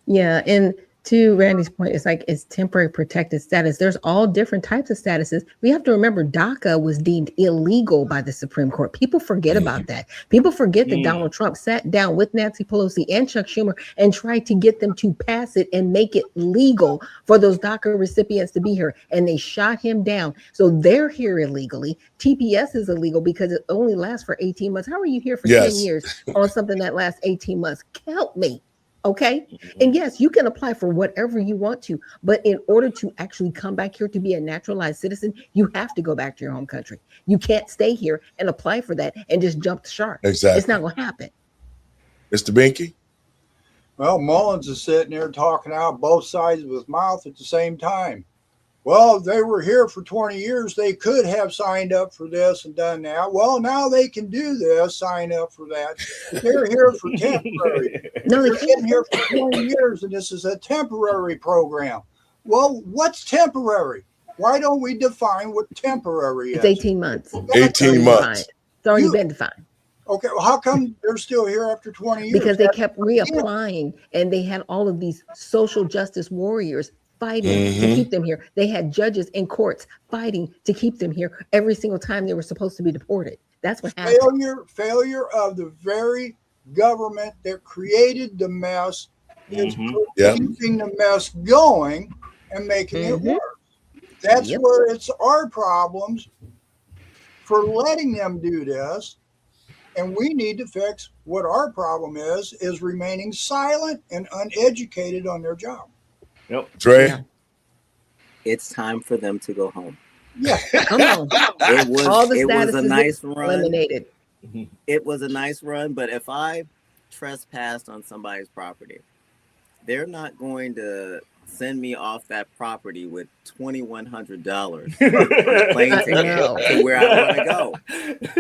Yeah, and to Randy's point, it's temporary protected status. There's all different types of statuses. We have to remember DACA was deemed illegal by the Supreme Court. People forget about that. People forget that Donald Trump sat down with Nancy Pelosi and Chuck Schumer and tried to get them to pass it and make it legal for those DACA recipients to be here. And they shot him down. So they're here illegally. TPS is illegal because it only lasts for 18 months. How are you here for 10 years on something that lasts 18 months? Help me. Okay. And yes, you can apply for whatever you want to, but in order to actually come back here to be a naturalized citizen, you have to go back to your home country. You can't stay here and apply for that and just jump the shark. Exactly. It's not going to happen. Mr. Binky? Well, Mullins is sitting there talking out both sides of his mouth at the same time. Well, if they were here for 20 years, they could have signed up for this and done that. Well, now they can do this, sign up for that. But they're here for temporary. No, they're been here for 20 years, and this is a temporary program. Well, what's temporary? Why don't we define what temporary is? It's 18 months. 18 months. It's already been defined. Okay, well, how come they're still here after 20 years? Because they kept reapplying, and they had all of these social justice warriors fighting to keep them here. They had judges in courts fighting to keep them here every single time they were supposed to be deported. That's what happened. Failure of the very government that created the mess is keeping the mess going and making it worse. That's where it's our problems for letting them do this. And we need to fix what our problem is remaining silent and uneducated on their job. Trey? It's time for them to go home. Yeah. Come on. All the It was a statuses nice run. eliminated. It was a nice run, but if I trespassed on somebody's property, they're not going to send me off that property with $2,100 on a plane ticket No. to where I want to go.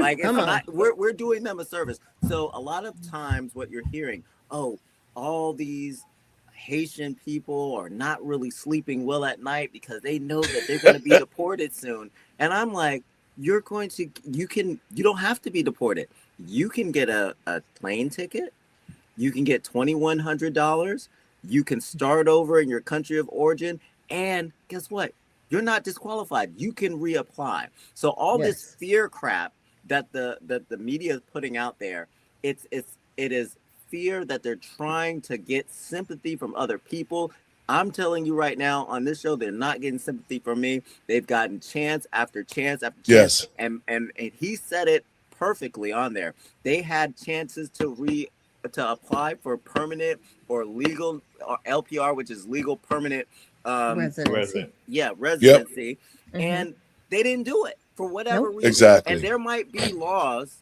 Like, it's Come on. not, we're doing them a service. So a lot of times what you're hearing, oh, all these Haitian people are not really sleeping well at night because they know that they're going to be deported soon. And I'm like, you don't have to be deported. You can get a plane ticket. You can get $2,100. You can start over in your country of origin. And guess what? You're not disqualified. You can reapply. So all this fear crap that the media is putting out there, it is fear that they're trying to get sympathy from other people. I'm telling you right now on this show, they're not getting sympathy from me. They've gotten chance after chance after chance. Yes. And he said it perfectly on there. They had chances to apply for permanent or legal or LPR, which is legal permanent Residency. residency. And they didn't do it for whatever reason. Exactly. And there might be laws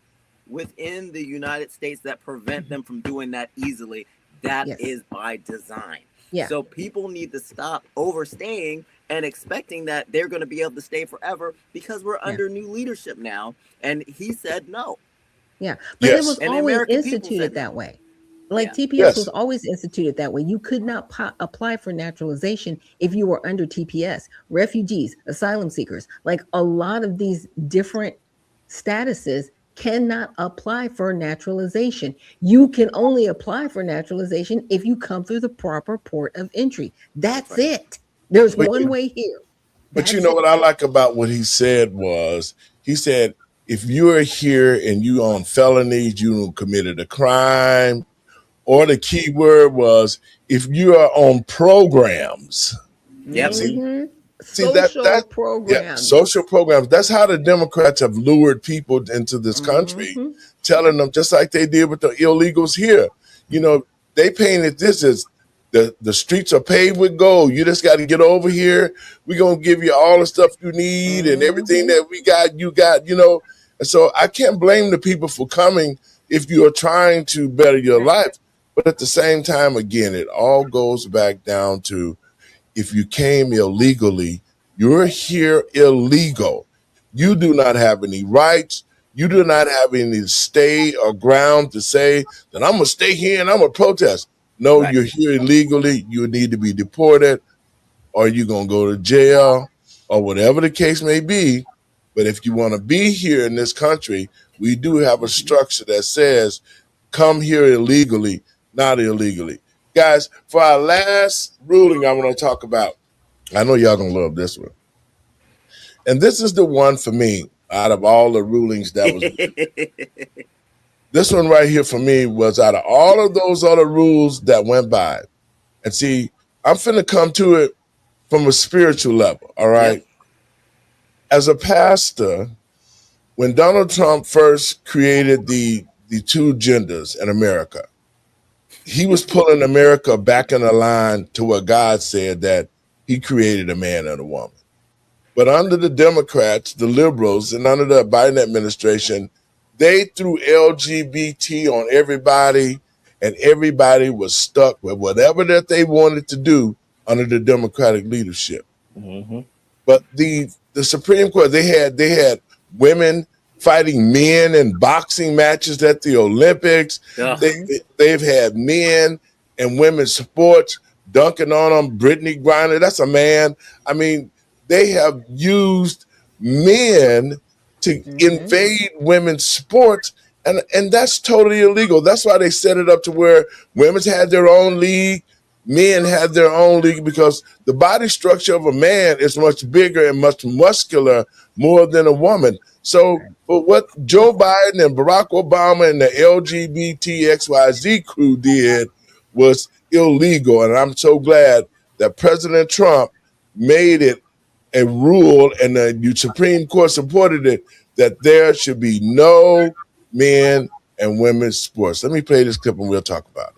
within the United States that prevent them from doing that easily. That is by design. Yeah. So people need to stop overstaying and expecting that they're going to be able to stay forever because we're under new leadership now. And he said no. Yeah. But it was And always American people instituted said no. that way. Like TPS was always instituted that way. You could not apply for naturalization if you were under TPS. Refugees, asylum seekers, like a lot of these different statuses cannot apply for naturalization. You can only apply for naturalization if you come through the proper port of entry. That's it. There's one way here. But you know what I like about what he said was, he said, if you're here and you on felonies, you committed a crime, or the key word was if you are on programs. Yep. Mm-hmm. See Social programs. Yeah, social programs. That's how the Democrats have lured people into this country, telling them just like they did with the illegals here. You know, they painted this as the streets are paved with gold. You just got to get over here. We're going to give you all the stuff you need and everything that we got, you got, you know. And so I can't blame the people for coming if you are trying to better your life. But at the same time, again, it all goes back down to if you came illegally, you're here illegal. You do not have any rights. You do not have any stay or ground to say that I'm going to stay here and I'm going to protest. No, you're here illegally. You need to be deported or you're going to go to jail or whatever the case may be. But if you want to be here in this country, we do have a structure that says come here illegally, not illegally. Guys, for our last ruling I want to talk about, I know y'all going to love this one. And this is the one for me out of all the rulings that was. This one right here for me was out of all of those other rules that went by. And see, I'm finna come to it from a spiritual level, all right? As a pastor, when Donald Trump first created the two genders in America, he was pulling America back in the line to what God said, that he created a man and a woman. But under the Democrats, the liberals, and under the Biden administration, they threw LGBT on everybody, and everybody was stuck with whatever that they wanted to do under the Democratic leadership. But the Supreme Court, they had women fighting men in boxing matches at the Olympics. They've had men and women's sports dunking on them. Brittany Griner, that's a man. I mean, they have used men to invade women's sports, and that's totally illegal. That's why they set it up to where women's had their own league, men had their own league, because the body structure of a man is much bigger and much muscular more than a woman. So but what Joe Biden and Barack Obama and the LGBTXYZ crew did was illegal. And I'm so glad that President Trump made it a rule, and the Supreme Court supported it, that there should be no men and women's sports. Let me play this clip and we'll talk about it.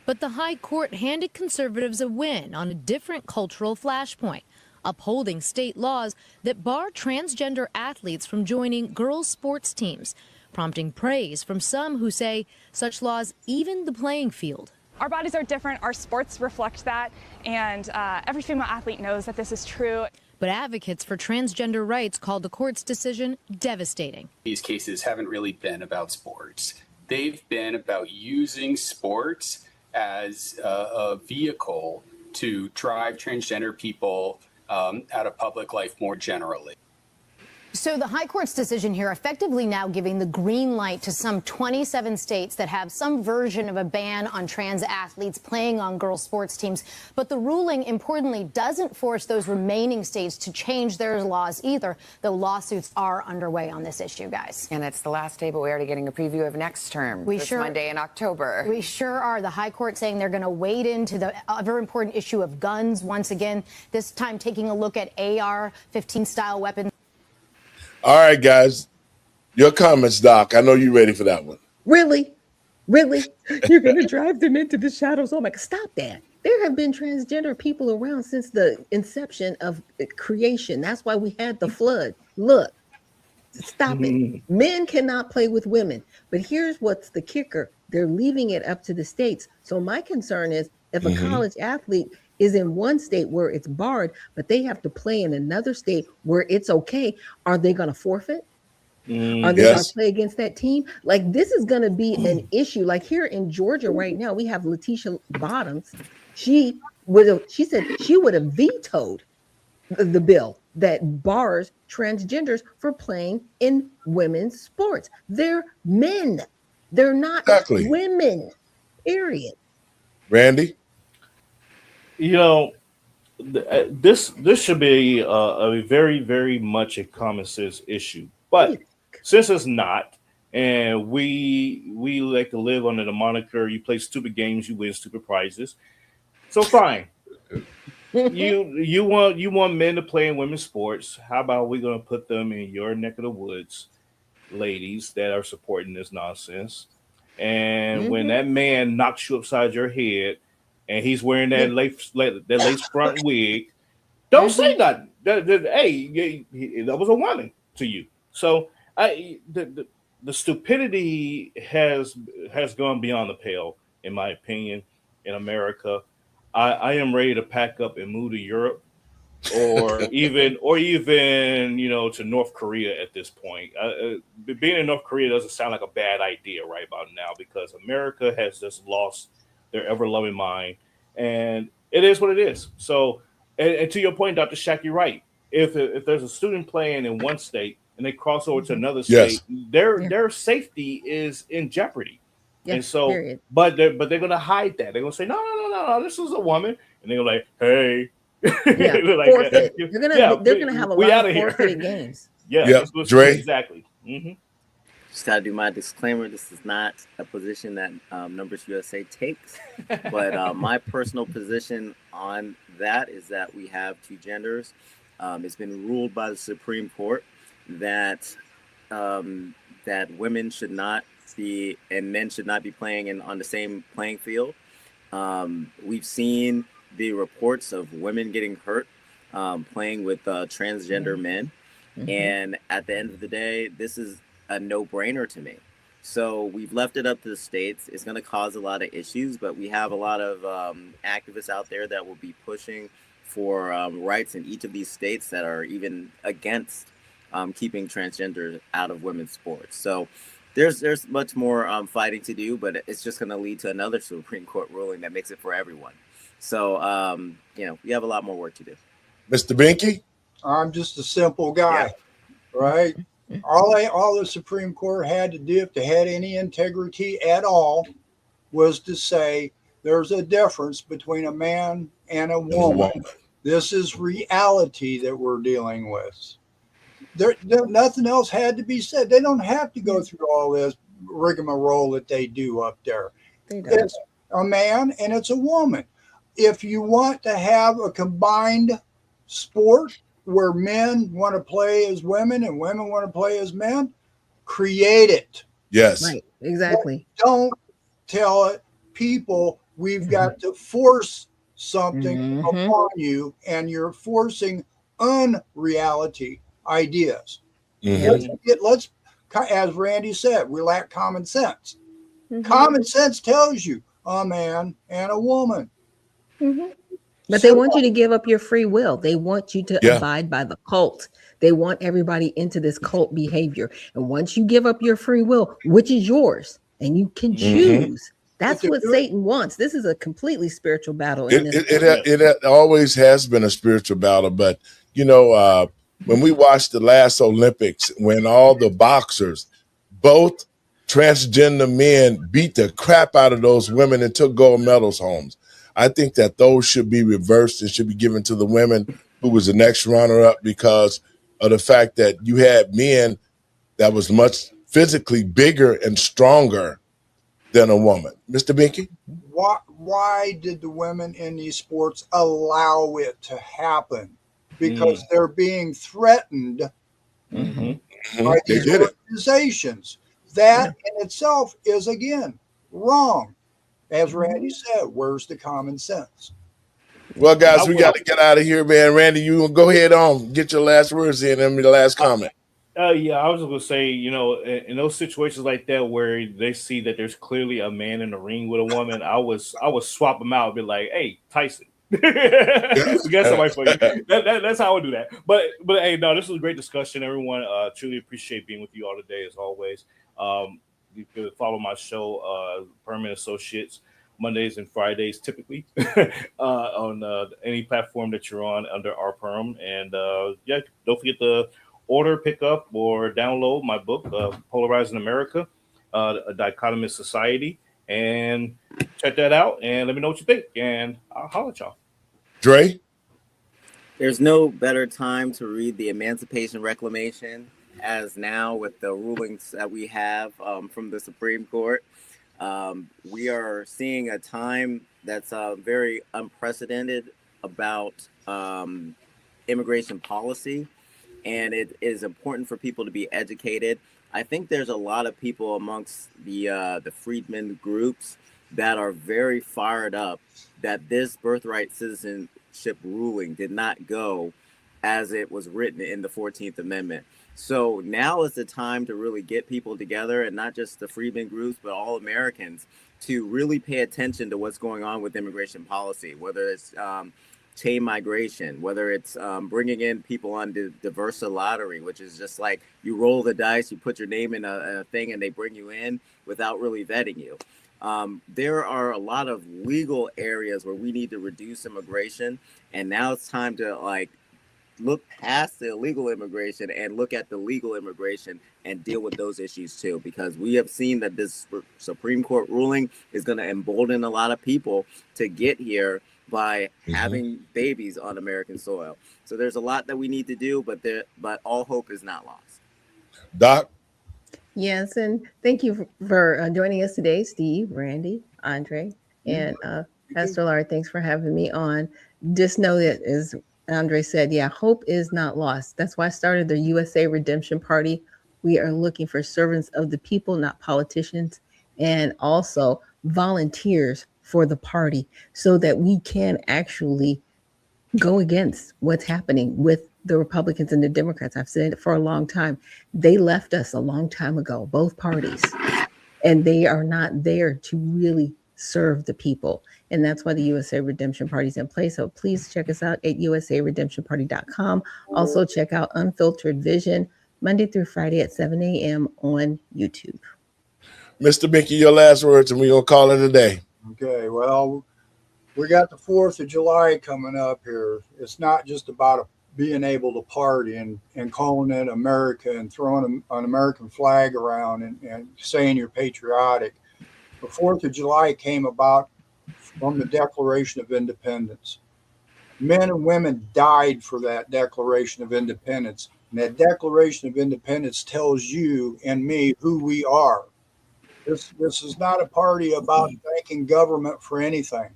But the High Court handed conservatives a win on a different cultural flashpoint. upholding state laws that bar transgender athletes from joining girls' sports teams, prompting praise from some who say such laws even the playing field. Our bodies are different, our sports reflect that, and every female athlete knows that this is true. But advocates for transgender rights called the court's decision devastating. These cases haven't really been about sports. They've been about using sports as a vehicle to drive transgender people out of public life more generally. So the High Court's decision here effectively now giving the green light to some 27 states that have some version of a ban on trans athletes playing on girls' sports teams. But the ruling, importantly, doesn't force those remaining states to change their laws either, though lawsuits are underway on this issue, guys. And it's the last day, but we're already getting a preview of next term. This Monday in October. We sure are. The High Court saying they're going to wade into the very important issue of guns once again, this time taking a look at AR-15 style weapons. All right, guys. Your comments, Doc. I know you're ready for that one. Really? Really? You're going to drive them into the shadows? Oh, my God. Stop that. There have been transgender people around since the inception of creation. That's why we had the flood. Look, stop it. Men cannot play with women. But here's what's the kicker. They're leaving it up to the states. So my concern is if a college athlete is in one state where it's barred, but they have to play in another state where it's okay, are they going to forfeit? Are they going to play against that team? Like, this is going to be an issue. Like here in Georgia right now, we have Letitia Bottoms. She said she would have vetoed the bill that bars transgenders for playing in women's sports. They're men. They're not women, period. Randy? You know, this should be a very, very much a common sense issue. But since it's not, and we like to live under the moniker, you play stupid games, you win stupid prizes. So fine. you want men to play in women's sports. How about we gonna put them in your neck of the woods, ladies that are supporting this nonsense? And when that man knocks you upside your head and he's wearing that lace front wig, don't say nothing. Hey, that was a woman to you. So the stupidity has gone beyond the pale, in my opinion, in America. I am ready to pack up and move to Europe, or even to North Korea at this point. Being in North Korea doesn't sound like a bad idea right about now, because America has just lost their ever-loving mind, and it is what it is. So, and to your point, Dr. Shack, you're right. If there's a student playing in one state and they cross over to another state, their safety is in jeopardy. Yes, and so, but they're gonna hide that. They're gonna say, no, this is a woman, and they're like, hey, forfeit. They're gonna have a lot of forfeited games. Dre? Exactly. Just gotta do my disclaimer. This is not a position that Numbers USA takes, but my personal position on that is that we have two genders. It's been ruled by the Supreme Court that women should not be and men should not be playing on the same playing field. We've seen the reports of women getting hurt playing with transgender men, and at the end of the day, this is a no-brainer to me. So we've left it up to the states. It's going to cause a lot of issues, but we have a lot of activists out there that will be pushing for rights in each of these states that are even against keeping transgender out of women's sports. So there's much more fighting to do, but it's just going to lead to another Supreme Court ruling that makes it for everyone. So we have a lot more work to do. Mr. Binky? I'm just a simple guy, right? All the Supreme Court had to do, if they had any integrity at all, was to say there's a difference between a man and a woman. This is reality that we're dealing with. There, nothing else had to be said. They don't have to go through all this rigmarole that they do up there. It's a man and it's a woman. If you want to have a combined sport where men want to play as women and women want to play as men, create it. Yes. Right. Exactly. But don't tell it people we've got to force something upon you, and you're forcing unreality ideas. Mhm. Let's, as Randy said, we lack common sense. Mhm. Common sense tells you a man and a woman. Mhm. But they want you to give up your free will. They want you to Yeah. abide by the cult. They want everybody into this cult behavior. And once you give up your free will, which is yours, and you can choose, that's what Satan wants. This is a completely spiritual battle in this. It always has been a spiritual battle, but you know, when we watched the last Olympics, when all the boxers, both transgender men, beat the crap out of those women and took gold medals home, I think that those should be reversed and should be given to the women who was the next runner-up because of the fact that you had men that was much physically bigger and stronger than a woman. Mr. Binky? Why did the women in these sports allow it to happen? Because they're being threatened by They these did it. organizations. That in itself is, again, wrong. As Randy said, where's the common sense? Well, guys, we got to get out of here, man. Randy, you go ahead on, get your last words in and the last comment. Yeah, I was just gonna say, you know, in those situations like that where they see that there's clearly a man in the ring with a woman, I would swap them out, and be like, "Hey, Tyson, we got somebody for you." That's how I would do that. But hey, no, this was a great discussion, everyone. Truly appreciate being with you all today, as always. You can follow my show, Permanent Associates, Mondays and Fridays, typically on any platform that you're on under our perm. And yeah, don't forget to order, pick up, or download my book, Polarizing America, A Dichotomous Society, and check that out and let me know what you think. And I'll holler at y'all. Dre? There's no better time to read the Emancipation Reclamation as now with the rulings that we have from the Supreme Court. We are seeing a time that's very unprecedented about immigration policy, and it is important for people to be educated. I think there's a lot of people amongst the freedmen groups that are very fired up that this birthright citizenship ruling did not go as it was written in the 14th Amendment. So now is the time to really get people together, and not just the freedmen groups, but all Americans, to really pay attention to what's going on with immigration policy, whether it's chain migration, whether it's bringing in people on the diversa lottery, which is just like you roll the dice, you put your name in a thing, and they bring you in without really vetting you. There are a lot of legal areas where we need to reduce immigration, and now it's time to look past the illegal immigration and look at the legal immigration and deal with those issues too, because we have seen that this Supreme Court ruling is going to embolden a lot of people to get here by having babies on American soil. So there's a lot that we need to do, but all hope is not lost. Doc? Yes, and thank you for joining us today, Steve, Randy, Andre, and Pastor Larry. Thanks for having me on. Just know that, as Andre said, yeah, hope is not lost. That's why I started the USA Redemption Party. We are looking for servants of the people, not politicians, and also volunteers for the party so that we can actually go against what's happening with the Republicans and the Democrats. I've said it for a long time. They left us a long time ago, both parties, and they are not there to really serve the people. And that's why the USA Redemption Party is in place. So please check us out at usaredemptionparty.com. Also check out Unfiltered Vision Monday through Friday at 7 a.m. on YouTube. Mr. Binky, your last words, and we're going to call it a day. Okay, well, we got the 4th of July coming up here. It's not just about being able to party and calling it America and throwing an American flag around and saying you're patriotic. The 4th of July came about from the Declaration of Independence. Men and women died for that Declaration of Independence. And that Declaration of Independence tells you and me who we are. This is not a party about thanking government for anything.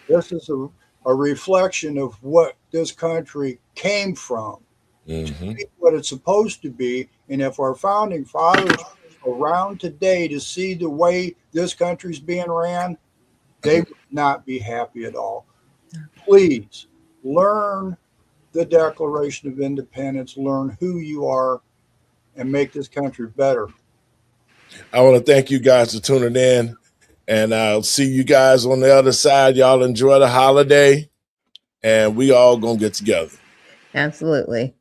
This is a reflection of what this country came from, to be what it's supposed to be. And if our founding fathers are around today to see the way this country's being ran, they would not be happy at all. Please learn the Declaration of Independence, learn who you are, and make this country better. I want to thank you guys for tuning in, and I'll see you guys on the other side. Y'all enjoy the holiday, and we all gonna get together. Absolutely.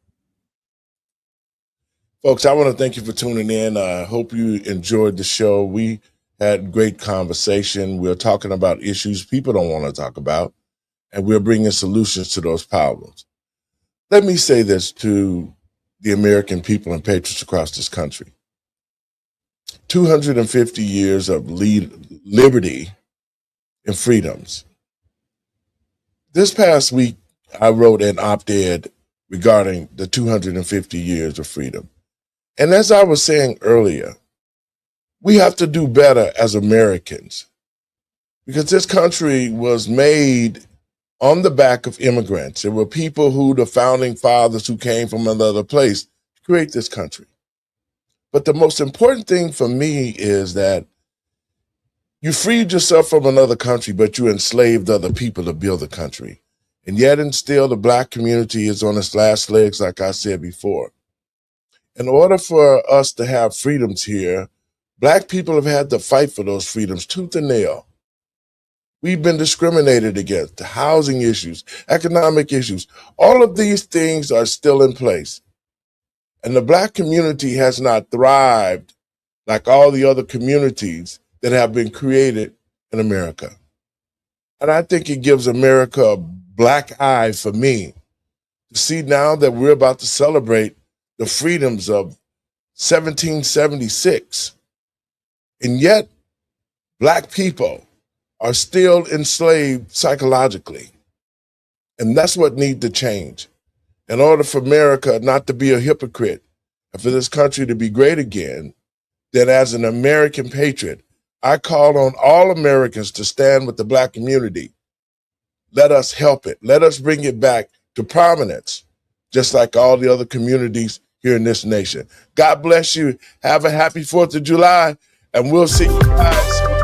Folks, I want to thank you for tuning in. I hope you enjoyed the show. We had great conversation. We're talking about issues people don't want to talk about, and we're bringing solutions to those problems. Let me say this to the American people and patriots across this country. 250 years of liberty and freedoms. This past week, I wrote an op-ed regarding the 250 years of freedom. And as I was saying earlier, we have to do better as Americans because this country was made on the back of immigrants. There were people the founding fathers who came from another place to create this country. But the most important thing for me is that you freed yourself from another country, but you enslaved other people to build the country. And yet and still the Black community is on its last legs, like I said before. In order for us to have freedoms here, Black people have had to fight for those freedoms tooth and nail. We've been discriminated against, housing issues, economic issues. All of these things are still in place. And the Black community has not thrived like all the other communities that have been created in America. And I think it gives America a black eye for me to see now that we're about to celebrate the freedoms of 1776. And yet, Black people are still enslaved psychologically. And that's what needs to change. In order for America not to be a hypocrite and for this country to be great again, then as an American patriot, I call on all Americans to stand with the Black community. Let us help it. Let us bring it back to prominence, just like all the other communities here in this nation. God bless you. Have a happy 4th of July, and we'll see you guys